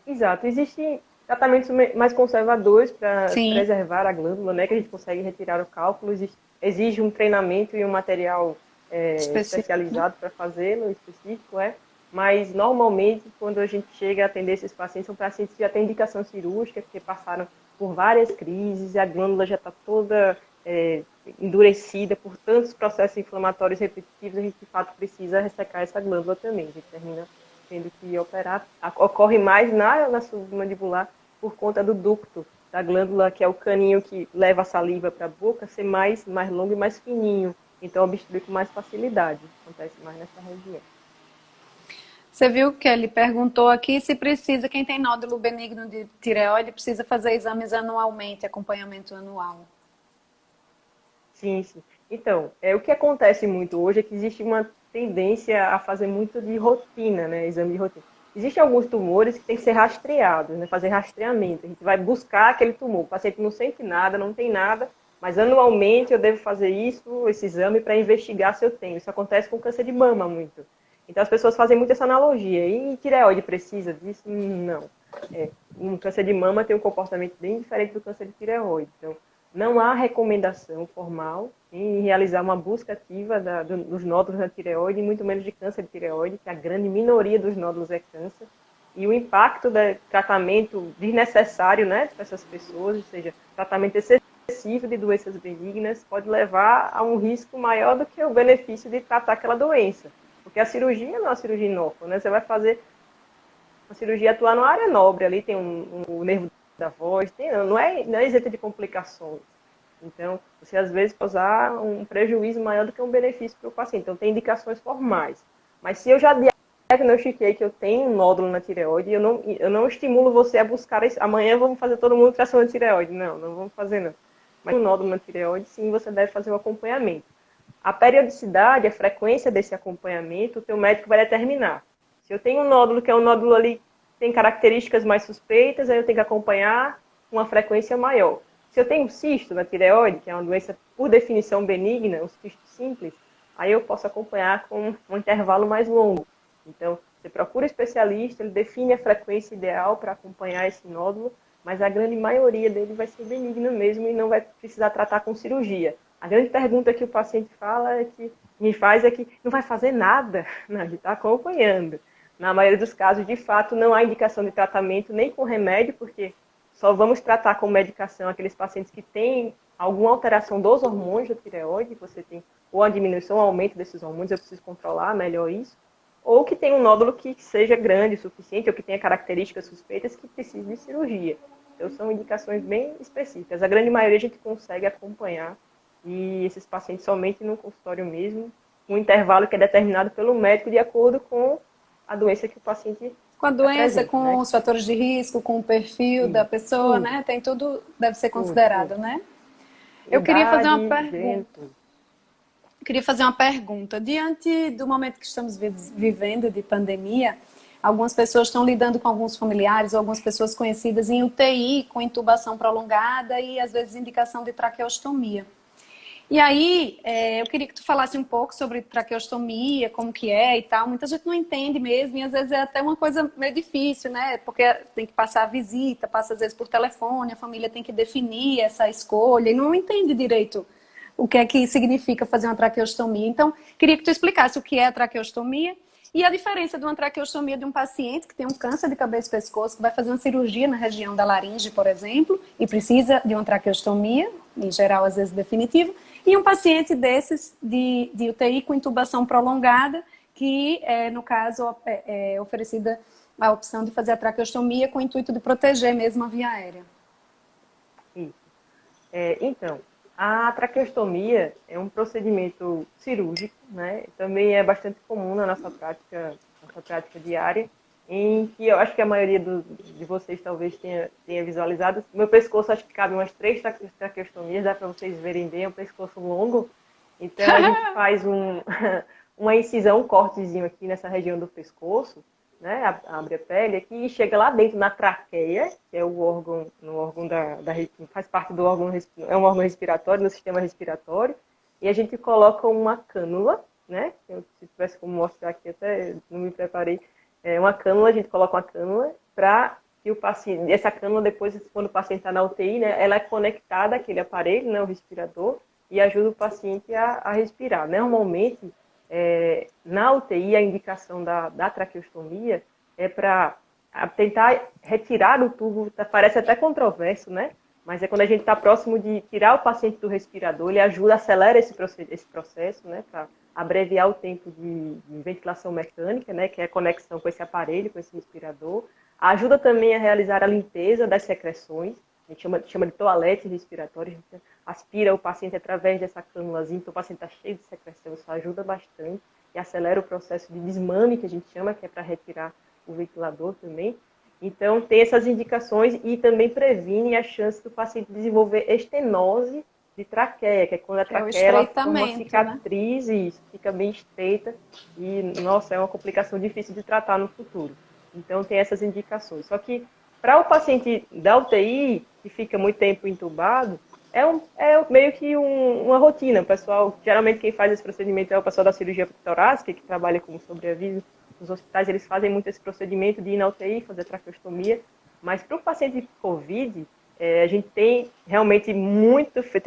Exato. Existem tratamentos mais conservadores para preservar a glândula, né? Que a gente consegue retirar o cálculo. Exige um treinamento e um material especializado para fazê-lo, específico, Mas, normalmente, quando a gente chega a atender esses pacientes, são pacientes que já têm indicação cirúrgica, que passaram por várias crises, e a glândula já está toda endurecida por tantos processos inflamatórios repetitivos, a gente, de fato, precisa ressecar essa glândula também. A gente termina tendo que operar. Ocorre mais na submandibular por conta do ducto da glândula, que é o caninho que leva a saliva para a boca, ser mais longo e mais fininho. Então, obstrui com mais facilidade. Acontece mais nessa região. Você viu que ele perguntou aqui se precisa, quem tem nódulo benigno de tireoide, precisa fazer exames anualmente, acompanhamento anual. Sim, sim. Então, o que acontece muito hoje é que existe uma tendência a fazer muito de rotina, né? Exame de rotina. Existem alguns tumores que tem que ser rastreados, né? Fazer rastreamento. A gente vai buscar aquele tumor. O paciente não sente nada, não tem nada, mas anualmente eu devo fazer esse exame para investigar se eu tenho. Isso acontece com câncer de mama muito. Então as pessoas fazem muito essa analogia. E tireoide precisa disso? Não. Um câncer de mama tem um comportamento bem diferente do câncer de tireoide. Então, não há recomendação formal em realizar uma busca ativa dos nódulos da tireoide, muito menos de câncer de tireoide, que a grande minoria dos nódulos é câncer. E o impacto do tratamento desnecessário, né, para essas pessoas, ou seja, tratamento excessivo de doenças benignas, pode levar a um risco maior do que o benefício de tratar aquela doença. Porque a cirurgia não é uma cirurgia inócua, né? Você vai fazer uma cirurgia atuar numa área nobre, ali tem o nervo da voz, não é isenta de complicações. Então, você às vezes causar um prejuízo maior do que um benefício para o paciente. Então, tem indicações formais. Mas se eu já diagnostiquei que eu tenho um nódulo na tireoide, eu não estimulo você a buscar isso. Amanhã vamos fazer todo mundo tração de tireoide. Não vamos fazer não. Mas um nódulo na tireoide, sim, você deve fazer o acompanhamento. A periodicidade, a frequência desse acompanhamento, o teu médico vai determinar. Se eu tenho um nódulo que é um nódulo ali tem características mais suspeitas, aí eu tenho que acompanhar com uma frequência maior. Se eu tenho cisto na tireoide, que é uma doença por definição benigna, um cisto simples, aí eu posso acompanhar com um intervalo mais longo. Então, você procura um especialista, ele define a frequência ideal para acompanhar esse nódulo, mas a grande maioria dele vai ser benigna mesmo e não vai precisar tratar com cirurgia. A grande pergunta que o paciente me faz é que não vai fazer nada, não, a gente está acompanhando. Na maioria dos casos, de fato, não há indicação de tratamento nem com remédio, porque só vamos tratar com medicação aqueles pacientes que têm alguma alteração dos hormônios da tireoide, você tem ou a diminuição ou aumento desses hormônios, eu preciso controlar melhor isso, ou que tem um nódulo que seja grande o suficiente, ou que tenha características suspeitas que precise de cirurgia. Então, são indicações bem específicas. A grande maioria a gente consegue acompanhar, e esses pacientes somente no consultório mesmo, um intervalo que é determinado pelo médico de acordo com a doença que o paciente Com a doença, apresenta, com né? os fatores de risco, com o perfil da Isso, pessoa, tudo, né? Tem tudo, deve ser tudo, considerado, tudo. né? Eu queria fazer uma Idade, gênero, pergunta. tudo. Queria fazer uma pergunta. Diante do momento que estamos vivendo de pandemia, algumas pessoas estão lidando com alguns familiares ou algumas pessoas conhecidas em UTI, com intubação prolongada e às vezes indicação de traqueostomia. E aí, eu queria que tu falasse um pouco sobre traqueostomia, como que é e tal. Muita gente não entende mesmo e às vezes é até uma coisa meio difícil, né? Porque tem que passar a visita, passa às vezes por telefone, a família tem que definir essa escolha e não entende direito o que é que significa fazer uma traqueostomia. Então, queria que tu explicasse o que é a traqueostomia e a diferença de uma traqueostomia de um paciente que tem um câncer de cabeça e pescoço, que vai fazer uma cirurgia na região da laringe, por exemplo, e precisa de uma traqueostomia, em geral, às vezes definitiva, e um paciente desses de UTI com intubação prolongada, que, no caso, é oferecida a opção de fazer a traqueostomia com o intuito de proteger mesmo a via aérea. Isso. Então, a traqueostomia é um procedimento cirúrgico, né? Também é bastante comum na nossa prática diária, em que eu acho que a maioria de vocês talvez tenha visualizado. Meu pescoço, acho que cabe umas 3 traqueostomias, dá para vocês verem bem, é um pescoço longo. Então, a gente faz uma incisão, um cortezinho aqui nessa região do pescoço, né? Abre a pele aqui e chega lá dentro na traqueia, que é o órgão, faz parte do órgão, é um órgão respiratório, no sistema respiratório, e a gente coloca uma cânula, né? Se tivesse como mostrar aqui, até não me preparei, uma cânula, a gente coloca uma cânula para que o paciente, essa cânula depois, quando o paciente está na UTI, né, ela é conectada àquele aparelho, né, o respirador, e ajuda o paciente a respirar. Normalmente, na UTI, a indicação da traqueostomia é para tentar retirar o tubo, parece até controverso, né? Mas é quando a gente está próximo de tirar o paciente do respirador, ele acelera esse processo, né? Para abreviar o tempo de ventilação mecânica, né? Que é a conexão com esse aparelho, com esse respirador. Ajuda também a realizar a limpeza das secreções, a gente chama de toalete respiratória, a gente aspira o paciente através dessa cânulazinha, então o paciente está cheio de secreção, isso ajuda bastante e acelera o processo de desmame, que a gente chama, que é para retirar o ventilador também. Então, tem essas indicações e também previne a chance do paciente desenvolver estenose de traqueia, que é quando a traqueia ela forma uma cicatriz, né? E isso fica bem estreita e, nossa, é uma complicação difícil de tratar no futuro. Então, tem essas indicações. Só que, para o paciente da UTI, que fica muito tempo entubado, é meio que uma rotina. O pessoal, geralmente quem faz esse procedimento é o pessoal da cirurgia torácica, que trabalha com sobreaviso. Nos hospitais eles fazem muito esse procedimento de ir na UTI, fazer traqueostomia. Mas para o paciente de COVID, a gente tem realmente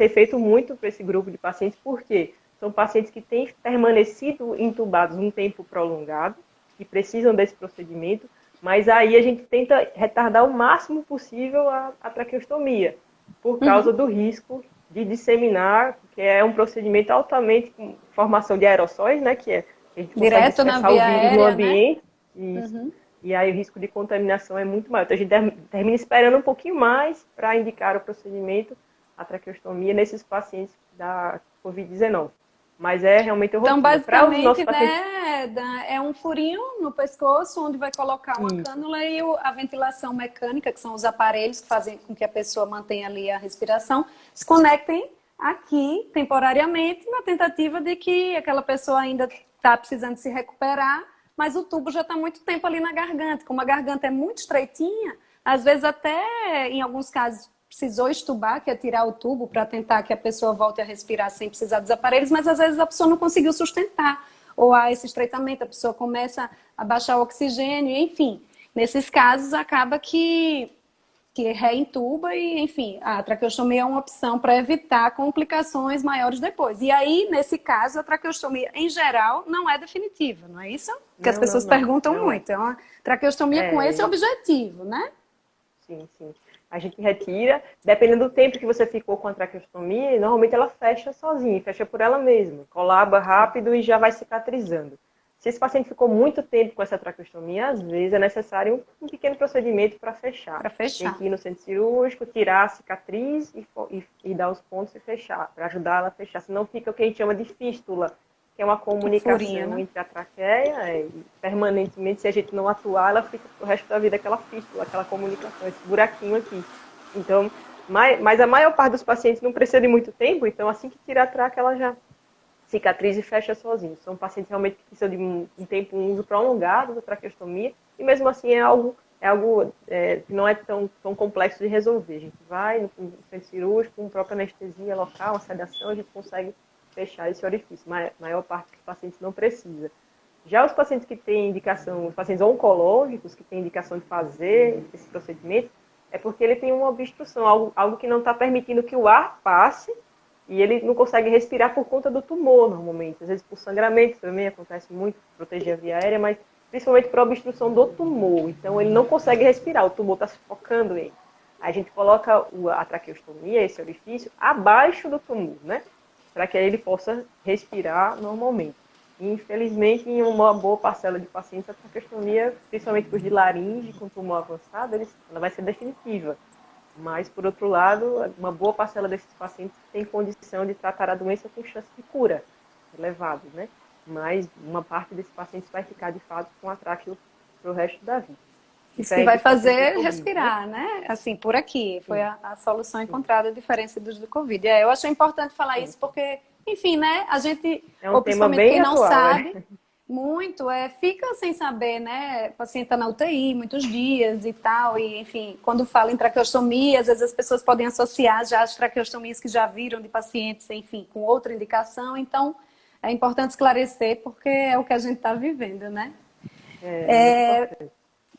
feito muito para esse grupo de pacientes, porque são pacientes que têm permanecido entubados um tempo prolongado, que precisam desse procedimento, mas aí a gente tenta retardar o máximo possível a traqueostomia, por causa do risco de disseminar, que é um procedimento altamente com formação de aerossóis, né, que a gente consegue direto na dispersar via o vírus aérea, no ambiente, né? E aí o risco de contaminação é muito maior. Então a gente termina esperando um pouquinho mais para indicar o procedimento, a traqueostomia, nesses pacientes da Covid-19. Mas é realmente a rotina. Então, basicamente, pacientes... né, é um furinho no pescoço onde vai colocar uma cânula e a ventilação mecânica, que são os aparelhos que fazem com que a pessoa mantenha ali a respiração, se conectem aqui temporariamente na tentativa de que aquela pessoa ainda está precisando se recuperar, mas o tubo já está muito tempo ali na garganta. Como a garganta é muito estreitinha, às vezes até, em alguns casos, precisou estubar, que é tirar o tubo para tentar que a pessoa volte a respirar sem precisar dos aparelhos, mas às vezes a pessoa não conseguiu sustentar. Ou há esse estreitamento, a pessoa começa a baixar o oxigênio, enfim. Nesses casos, acaba que reintuba e, enfim, a traqueostomia é uma opção para evitar complicações maiores depois. E aí, nesse caso, a traqueostomia, em geral, não é definitiva, não é isso? Porque as pessoas perguntam muito. É uma traqueostomia com esse objetivo, né? Sim, sim. A gente retira, dependendo do tempo que você ficou com a traqueostomia, normalmente ela fecha sozinha, fecha por ela mesma, colaba rápido e já vai cicatrizando. Se esse paciente ficou muito tempo com essa traqueostomia, às vezes é necessário um pequeno procedimento para fechar. Para Tem fechar. que ir no centro cirúrgico, tirar a cicatriz e dar os pontos e fechar, para ajudar ela a fechar. Senão fica o que a gente chama de fístula, que é uma comunicação Né? entre a traqueia e permanentemente, se a gente não atuar, ela fica o resto da vida aquela fístula, aquela comunicação, esse buraquinho aqui. Então, mas a maior parte dos pacientes não precisa de muito tempo, então assim que tira a traqueia, ela já cicatriza e fecha sozinho. São pacientes realmente que precisam de um tempo, um uso prolongado da traqueostomia, e mesmo assim é algo que não é tão complexo de resolver. A gente vai no centro cirúrgico, com própria anestesia local, uma sedação, a gente consegue fechar esse orifício. A maior parte dos pacientes não precisa. Já os pacientes que têm indicação, os pacientes oncológicos que têm indicação de fazer esse procedimento, é porque ele tem uma obstrução, algo que não está permitindo que o ar passe, e ele não consegue respirar por conta do tumor, normalmente. Às vezes por sangramento também acontece muito, proteger a via aérea, mas principalmente por obstrução do tumor. Então ele não consegue respirar, o tumor está sufocando ele. Aí a gente coloca a traqueostomia, esse orifício, abaixo do tumor, né? Para que ele possa respirar normalmente. E, infelizmente, em uma boa parcela de pacientes, a traqueostomia, principalmente os de laringe com tumor avançado, ela vai ser definitiva. Mas, por outro lado, uma boa parcela desses pacientes tem condição de tratar a doença com chance de cura elevado, né? Mas uma parte desses pacientes vai ficar, de fato, com a tráqueo para o resto da vida. Isso que vai fazer respirar, né? Assim, por aqui. Foi a solução encontrada, a diferença dos do Covid. Eu achei importante falar isso porque, enfim, né? A gente, ou principalmente quem não sabe, muito, fica sem saber, né? O paciente está na UTI muitos dias e tal. E, enfim, quando fala em traqueostomia, às vezes as pessoas podem associar já as traqueostomias que já viram de pacientes, enfim, com outra indicação. Então, é importante esclarecer porque é o que a gente está vivendo, né?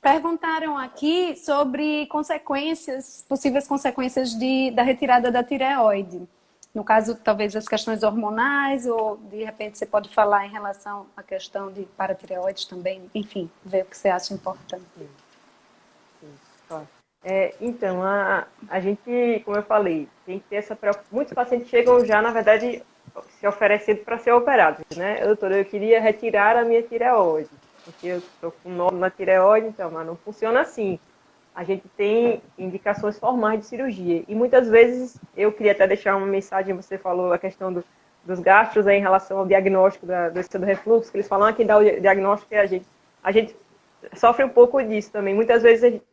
Perguntaram aqui sobre possíveis consequências da retirada da tireoide. No caso, talvez as questões hormonais, ou de repente você pode falar em relação à questão de paratireoide também. Enfim, ver o que você acha importante. Sim, claro. Então, a gente, como eu falei, tem que ter essa preocupação. Muitos pacientes chegam já, na verdade, se oferecendo para ser operados, né? Doutora, eu queria retirar a minha tireoide, porque eu estou com nódulo na tireoide, então, mas não funciona assim. A gente tem indicações formais de cirurgia. E muitas vezes, eu queria até deixar uma mensagem, você falou a questão dos gastros em relação ao diagnóstico da doença do refluxo, que eles falam que dá o diagnóstico e a gente sofre um pouco disso também. Muitas vezes a gente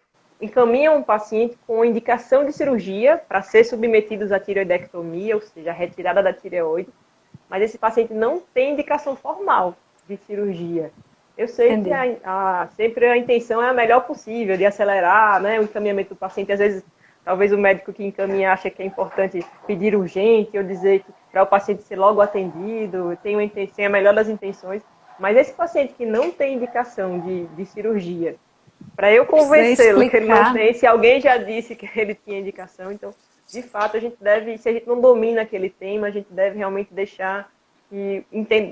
encaminha um paciente com indicação de cirurgia para ser submetidos à tireoidectomia, ou seja, a retirada da tireoide, mas esse paciente não tem indicação formal de cirurgia. Eu sei que sempre a intenção é a melhor possível, de acelerar, né, o encaminhamento do paciente. Às vezes, talvez o médico que encaminha acha que é importante pedir urgente ou dizer que para o paciente ser logo atendido, tem a melhor das intenções. Mas esse paciente que não tem indicação de cirurgia, para eu convencê-lo que ele não tem, se alguém já disse que ele tinha indicação, então, de fato, a gente deve, se a gente não domina aquele tema, a gente deve realmente deixar e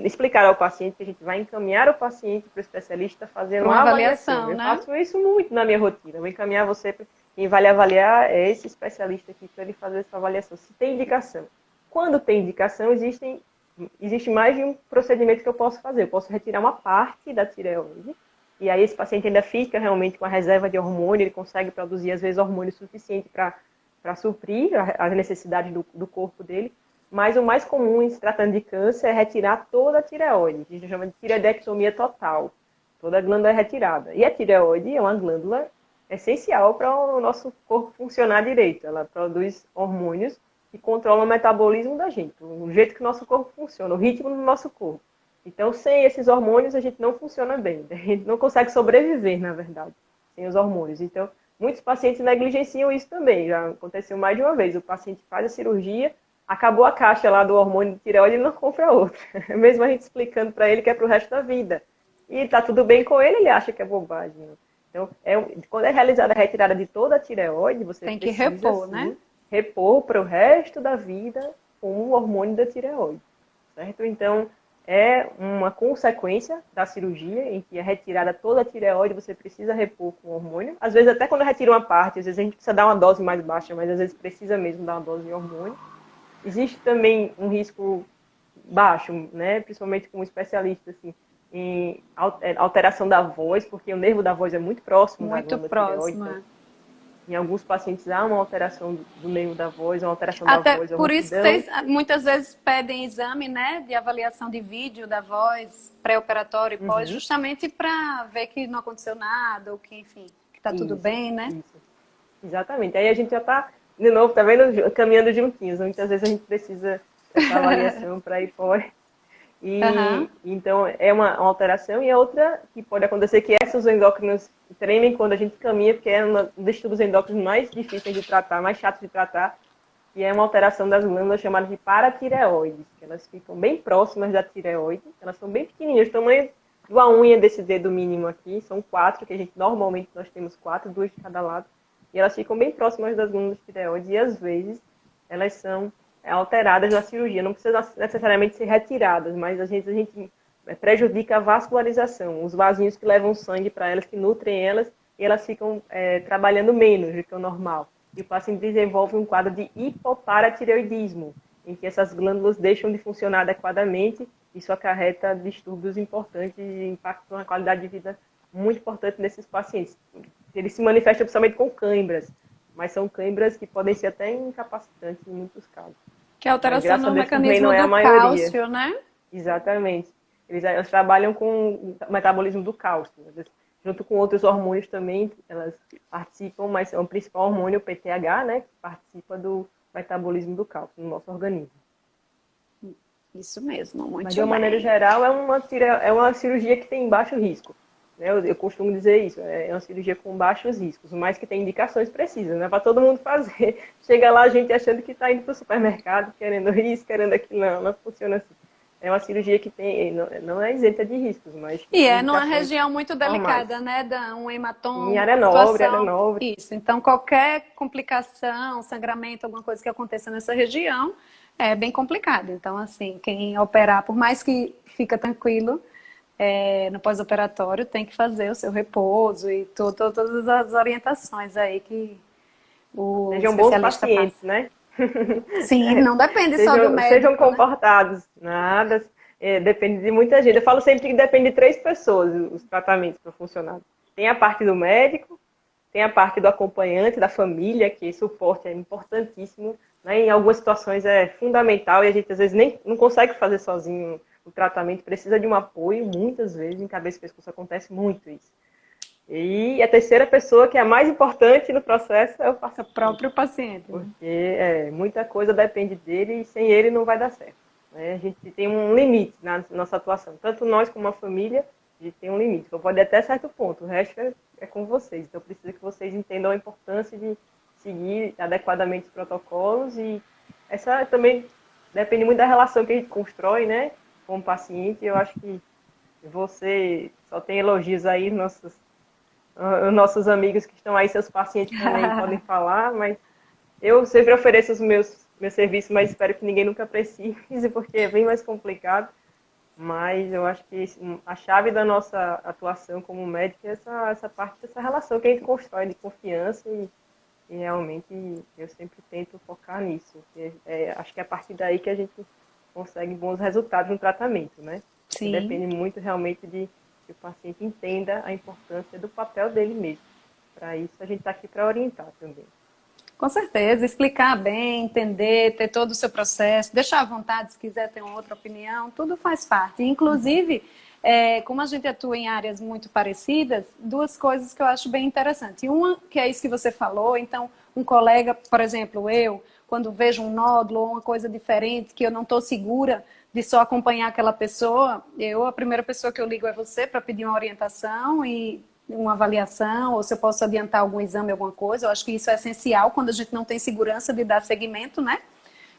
explicar ao paciente que a gente vai encaminhar o paciente para o especialista fazendo uma avaliação. Eu faço isso muito na minha rotina. Eu vou encaminhar você para quem vai lhe avaliar, é esse especialista aqui para ele fazer essa avaliação. Se tem indicação. Quando tem indicação, existe mais de um procedimento que eu posso fazer. Eu posso retirar uma parte da tireoide, e aí esse paciente ainda fica realmente com a reserva de hormônio, ele consegue produzir, às vezes, hormônio suficiente para suprir as necessidades do corpo dele. Mas o mais comum em se tratando de câncer é retirar toda a tireoide. A gente chama de tireoidectomia total. Toda a glândula é retirada. E a tireoide é uma glândula essencial para o nosso corpo funcionar direito. Ela produz hormônios que controlam o metabolismo da gente, o jeito que o nosso corpo funciona, o ritmo do nosso corpo. Então, sem esses hormônios, a gente não funciona bem. A gente não consegue sobreviver, na verdade, sem os hormônios. Então, muitos pacientes negligenciam isso também. Já aconteceu mais de uma vez. O paciente faz a cirurgia, acabou a caixa lá do hormônio de tireoide e não compra outra. Mesmo a gente explicando para ele que é para o resto da vida. E está tudo bem com ele, ele acha que é bobagem. Então, quando é realizada a retirada de toda a tireoide, você tem que repor, sim, né? Repor para o resto da vida com o hormônio da tireoide. Certo? Então, é uma consequência da cirurgia, em que é retirada toda a tireoide, você precisa repor com hormônio. Às vezes, até quando retira uma parte, às vezes a gente precisa dar uma dose mais baixa, mas às vezes precisa mesmo dar uma dose de hormônio. Existe também um risco baixo, né? Principalmente com um especialista, assim, em alteração da voz, porque o nervo da voz é muito próximo da Muito glândula tireoide. próxima. Então, em alguns pacientes há uma alteração do nervo da voz, uma alteração da Até voz, uma por isso que rouquidão. vocês muitas vezes pedem exame, né, de avaliação de vídeo da voz, pré-operatório e pós, justamente para ver que não aconteceu nada, ou que, enfim, que tá tudo bem, né? Isso. Exatamente. Aí a gente já está, de novo, tá vendo, caminhando juntinhos. Muitas vezes a gente precisa dessa avaliação para ir pós. E então é uma alteração. E a outra que pode acontecer que essas endócrinos tremem quando a gente caminha, porque é um dos distúrbios endócrinos mais difíceis de tratar, mais chatos de tratar, que é uma alteração das glândulas chamadas de paratireoides, que elas ficam bem próximas da tireoide, elas são bem pequenininhas, o tamanho de uma unha desse dedo mínimo aqui, são 4, que a gente normalmente nós temos 4, 2 de cada lado, e elas ficam bem próximas das glândulas tireoides, e às vezes elas são alteradas na cirurgia, não precisa necessariamente ser retiradas, mas às vezes a gente prejudica a vascularização, os vasinhos que levam sangue para elas, que nutrem elas, e elas ficam trabalhando menos do que o normal. E o paciente desenvolve um quadro de hipoparatireoidismo, em que essas glândulas deixam de funcionar adequadamente, isso acarreta distúrbios importantes e impactam na qualidade de vida muito importante nesses pacientes. Ele se manifesta principalmente com câimbras, mas são câimbras que podem ser até incapacitantes em muitos casos. Que é a alteração no mecanismo não é do cálcio, né? Exatamente. Eles trabalham com o metabolismo do cálcio. Junto com outros hormônios também, elas participam, mas é o principal hormônio, o PTH, né, que participa do metabolismo do cálcio no nosso organismo. Isso mesmo, muito bem. Mas de uma maneira geral, é uma cirurgia que tem baixo risco. Eu costumo dizer isso, é uma cirurgia com baixos riscos, mas que tem indicações precisas, né? Para todo mundo fazer. Chega lá a gente achando que está indo para o supermercado, querendo isso, querendo aquilo. Não funciona assim. É uma cirurgia que não é isenta de riscos, mas... E é numa região muito delicada, normais. né? Um hematoma, em área nobre. Isso, então qualquer complicação, sangramento, alguma coisa que aconteça nessa região, é bem complicado. Então, assim, quem operar, por mais que fica tranquilo, no pós-operatório tem que fazer o seu repouso e todas as orientações aí que o Sejam bons pacientes, passa. Né? Sim, não depende só do médico. Sejam comportados, né? Nada, depende de muita gente. Eu falo sempre que depende de 3 pessoas os tratamentos para funcionar. Tem a parte do médico, tem a parte do acompanhante, da família, que suporte é importantíssimo, né? Em algumas situações é fundamental e a gente às vezes nem não consegue fazer sozinho o tratamento, precisa de um apoio, muitas vezes em cabeça e pescoço acontece muito isso. E a terceira pessoa, que é a mais importante no processo, é o próprio paciente. Porque muita coisa depende dele e sem ele não vai dar certo. Né? A gente tem um limite na nossa atuação. Tanto nós como a família, a gente tem um limite. Então pode ir até certo ponto, o resto é com vocês. Então precisa que vocês entendam a importância de seguir adequadamente os protocolos e essa também depende muito da relação que a gente constrói, né, com o paciente. Eu acho que você só tem elogios aí, os nossos amigos que estão aí, seus pacientes também podem falar, mas eu sempre ofereço os meus serviços, mas espero que ninguém nunca precise, porque é bem mais complicado. Mas eu acho que a chave da nossa atuação como médico é essa parte dessa relação que a gente constrói de confiança e realmente eu sempre tento focar nisso. Acho que é a partir daí que a gente consegue bons resultados no tratamento, né? Sim. Depende muito realmente de que o paciente entenda a importância do papel dele mesmo. Para isso, a gente está aqui para orientar também. Com certeza, explicar bem, entender, ter todo o seu processo, deixar à vontade se quiser ter uma outra opinião, tudo faz parte. Inclusive, como a gente atua em áreas muito parecidas, 2 coisas que eu acho bem interessante. Uma, que é isso que você falou, então, um colega, por exemplo, eu, quando vejo um nódulo ou uma coisa diferente, que eu não estou segura de só acompanhar aquela pessoa, a primeira pessoa que eu ligo é você para pedir uma orientação e uma avaliação, ou se eu posso adiantar algum exame, alguma coisa. Eu acho que isso é essencial quando a gente não tem segurança de dar seguimento, né?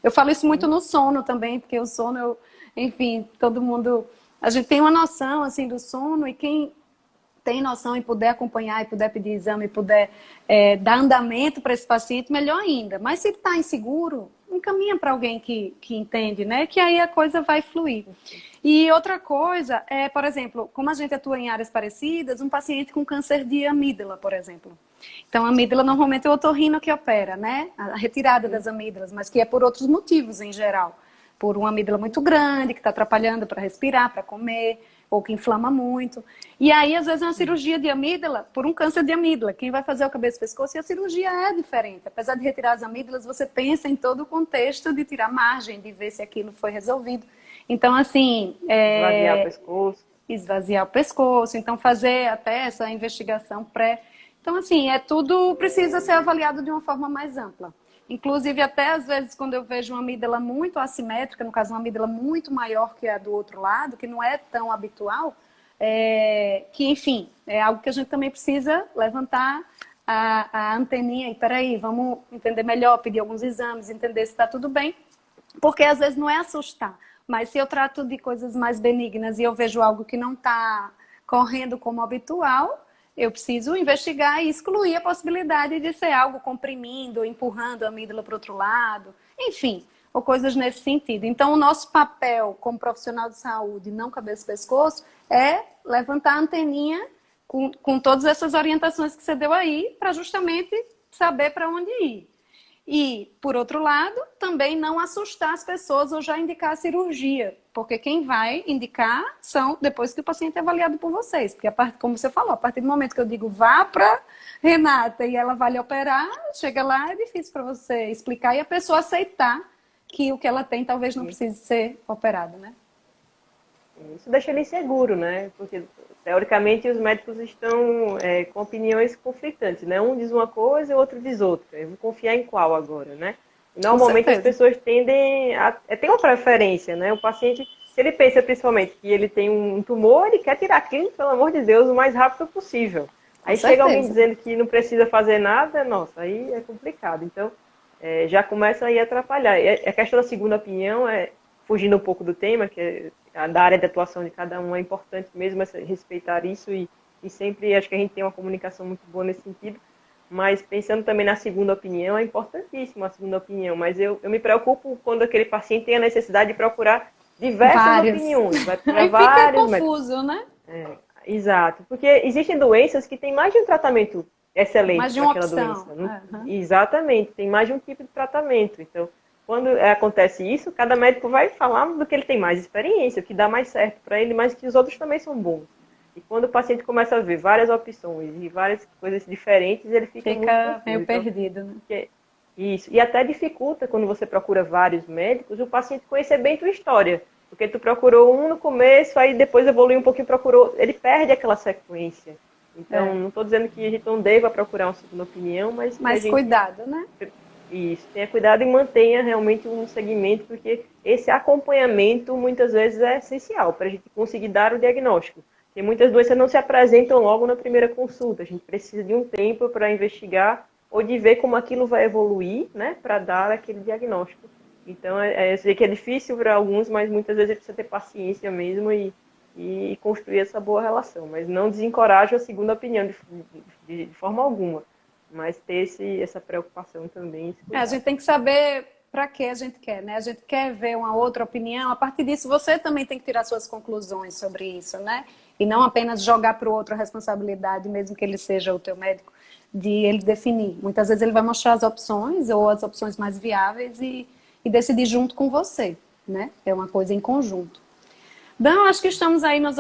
Eu falo isso muito no sono também, porque o sono, enfim, todo mundo... A gente tem uma noção, assim, do sono, e quem tem noção e puder acompanhar, e puder pedir exame, e puder dar andamento para esse paciente, melhor ainda. Mas se está inseguro, encaminha para alguém que entende, né? Que aí a coisa vai fluir. E outra coisa é, por exemplo, como a gente atua em áreas parecidas, um paciente com câncer de amígdala, por exemplo. Então, a amígdala normalmente é o otorrino que opera, né? A retirada das amígdalas, mas que é por outros motivos em geral. Por uma amígdala muito grande, que está atrapalhando para respirar, para comer, ou que inflama muito. E aí, às vezes, é uma cirurgia de amígdala por um câncer de amígdala. Quem vai fazer é o cabeça e pescoço, e a cirurgia é diferente. Apesar de retirar as amígdalas, você pensa em todo o contexto de tirar margem, de ver se aquilo foi resolvido. Então, assim... Esvaziar o pescoço. Esvaziar o pescoço. Então, fazer até essa investigação pré... Então, assim, tudo precisa ser avaliado de uma forma mais ampla. Inclusive, até às vezes, quando eu vejo uma amígdala muito assimétrica, no caso, uma amígdala muito maior que a do outro lado, que não é tão habitual, que, enfim, é algo que a gente também precisa levantar a anteninha e, peraí, vamos entender melhor, pedir alguns exames, entender se está tudo bem, porque às vezes não é assustar, mas se eu trato de coisas mais benignas e eu vejo algo que não está correndo como habitual, eu preciso investigar e excluir a possibilidade de ser algo comprimindo, empurrando a amígdala para o outro lado, enfim, ou coisas nesse sentido. Então, o nosso papel como profissional de saúde, não cabeça e pescoço, é levantar a anteninha com todas essas orientações que você deu aí, para justamente saber para onde ir. E, por outro lado, também não assustar as pessoas ou já indicar a cirurgia. Porque quem vai indicar são depois que o paciente é avaliado por vocês. Porque, como você falou, a partir do momento que eu digo vá para Renata e ela vai lhe operar, chega lá, é difícil para você explicar e a pessoa aceitar que o que ela tem talvez não precise ser operado, né? Isso deixa ele inseguro, né? Porque, teoricamente, os médicos estão com opiniões conflitantes, né? Um diz uma coisa e o outro diz outra. Eu vou confiar em qual agora, né? E, normalmente, as pessoas tendem a ter uma preferência, né? O paciente, se ele pensa, principalmente, que ele tem um tumor, ele quer tirar aquilo, pelo amor de Deus, o mais rápido possível. Aí chega alguém dizendo que não precisa fazer nada, nossa, aí é complicado. Então, já começa aí a atrapalhar. E a questão da segunda opinião fugindo um pouco do tema, que é da área de atuação de cada um, é importante mesmo respeitar isso e sempre acho que a gente tem uma comunicação muito boa nesse sentido, mas pensando também na segunda opinião, é importantíssima a segunda opinião, mas eu me preocupo quando aquele paciente tem a necessidade de procurar diversas opiniões, vai para vários fica confuso, né? Exato, porque existem doenças que têm mais de um tratamento excelente para aquela doença. Exatamente, tem mais de um tipo de tratamento, então quando acontece isso, cada médico vai falar do que ele tem mais experiência, o que dá mais certo para ele, mas que os outros também são bons. E quando o paciente começa a ver várias opções e várias coisas diferentes, ele fica muito confuso. Meio perdido, né? Isso. E até dificulta, quando você procura vários médicos, o paciente conhecer bem tua história. Porque tu procurou um no começo, aí depois evoluiu um pouquinho, procurou... Ele perde aquela sequência. Então, não estou dizendo que a gente não deva procurar uma segunda opinião, mas... Mas cuidado, né? Isso, tenha cuidado e mantenha realmente um segmento, porque esse acompanhamento muitas vezes é essencial para a gente conseguir dar o diagnóstico. Porque muitas doenças não se apresentam logo na primeira consulta, a gente precisa de um tempo para investigar ou de ver como aquilo vai evoluir, né, para dar aquele diagnóstico. Então, eu sei que é difícil para alguns, mas muitas vezes a gente precisa ter paciência mesmo e construir essa boa relação. Mas não desencorajo a segunda opinião de forma alguma. Mas ter essa preocupação também. A gente tem que saber para que a gente quer, né? A gente quer ver uma outra opinião. A partir disso, você também tem que tirar suas conclusões sobre isso, né? E não apenas jogar para o outro a responsabilidade, mesmo que ele seja o teu médico, de ele definir. Muitas vezes ele vai mostrar as opções ou as opções mais viáveis e decidir junto com você, né? É uma coisa em conjunto. Dan, acho que estamos aí nos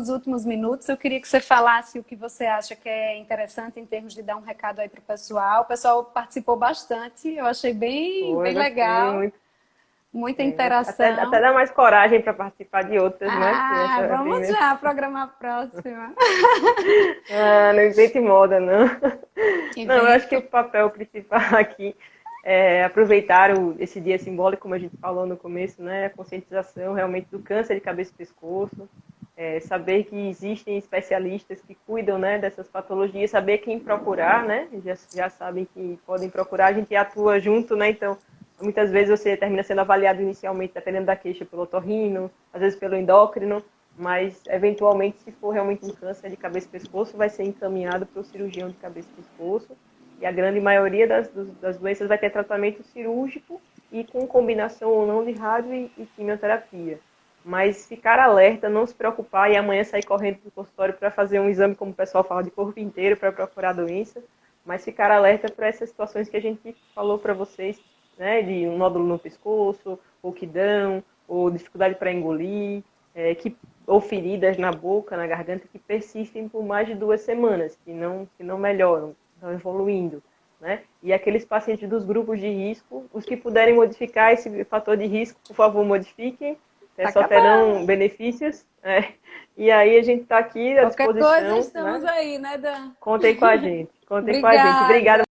últimos minutos. Eu queria que você falasse o que você acha que é interessante em termos de dar um recado aí para o pessoal. O pessoal participou bastante, eu achei bem legal. Muita interação. Até dá mais coragem para participar de outras, né? Vamos já programar a próxima. Não invente moda, não. Não, eu acho que o papel principal aqui aproveitar esse dia simbólico, como a gente falou no começo, né, a conscientização realmente do câncer de cabeça e pescoço, saber que existem especialistas que cuidam, né, dessas patologias, saber quem procurar, né, já sabem que podem procurar, a gente atua junto, né, então muitas vezes você termina sendo avaliado inicialmente, dependendo da queixa, pelo otorrino, às vezes pelo endócrino, mas eventualmente, se for realmente um câncer de cabeça e pescoço, vai ser encaminhado para o cirurgião de cabeça e pescoço. E a grande maioria das doenças vai ter tratamento cirúrgico e com combinação ou não de rádio e quimioterapia. Mas ficar alerta, não se preocupar e amanhã sair correndo para o consultório para fazer um exame, como o pessoal fala, de corpo inteiro para procurar a doença, mas ficar alerta para essas situações que a gente falou para vocês, né, de um nódulo no pescoço, rouquidão, ou dificuldade para engolir, ou feridas na boca, na garganta, que persistem por mais de 2 semanas, que não melhoram, estão evoluindo. Né? E aqueles pacientes dos grupos de risco, os que puderem modificar esse fator de risco, por favor, modifiquem, só terão benefícios. E aí a gente está aqui à disposição. Qualquer coisa estamos aí, né, Dan? Contem com a gente. Contem com a gente. Obrigada.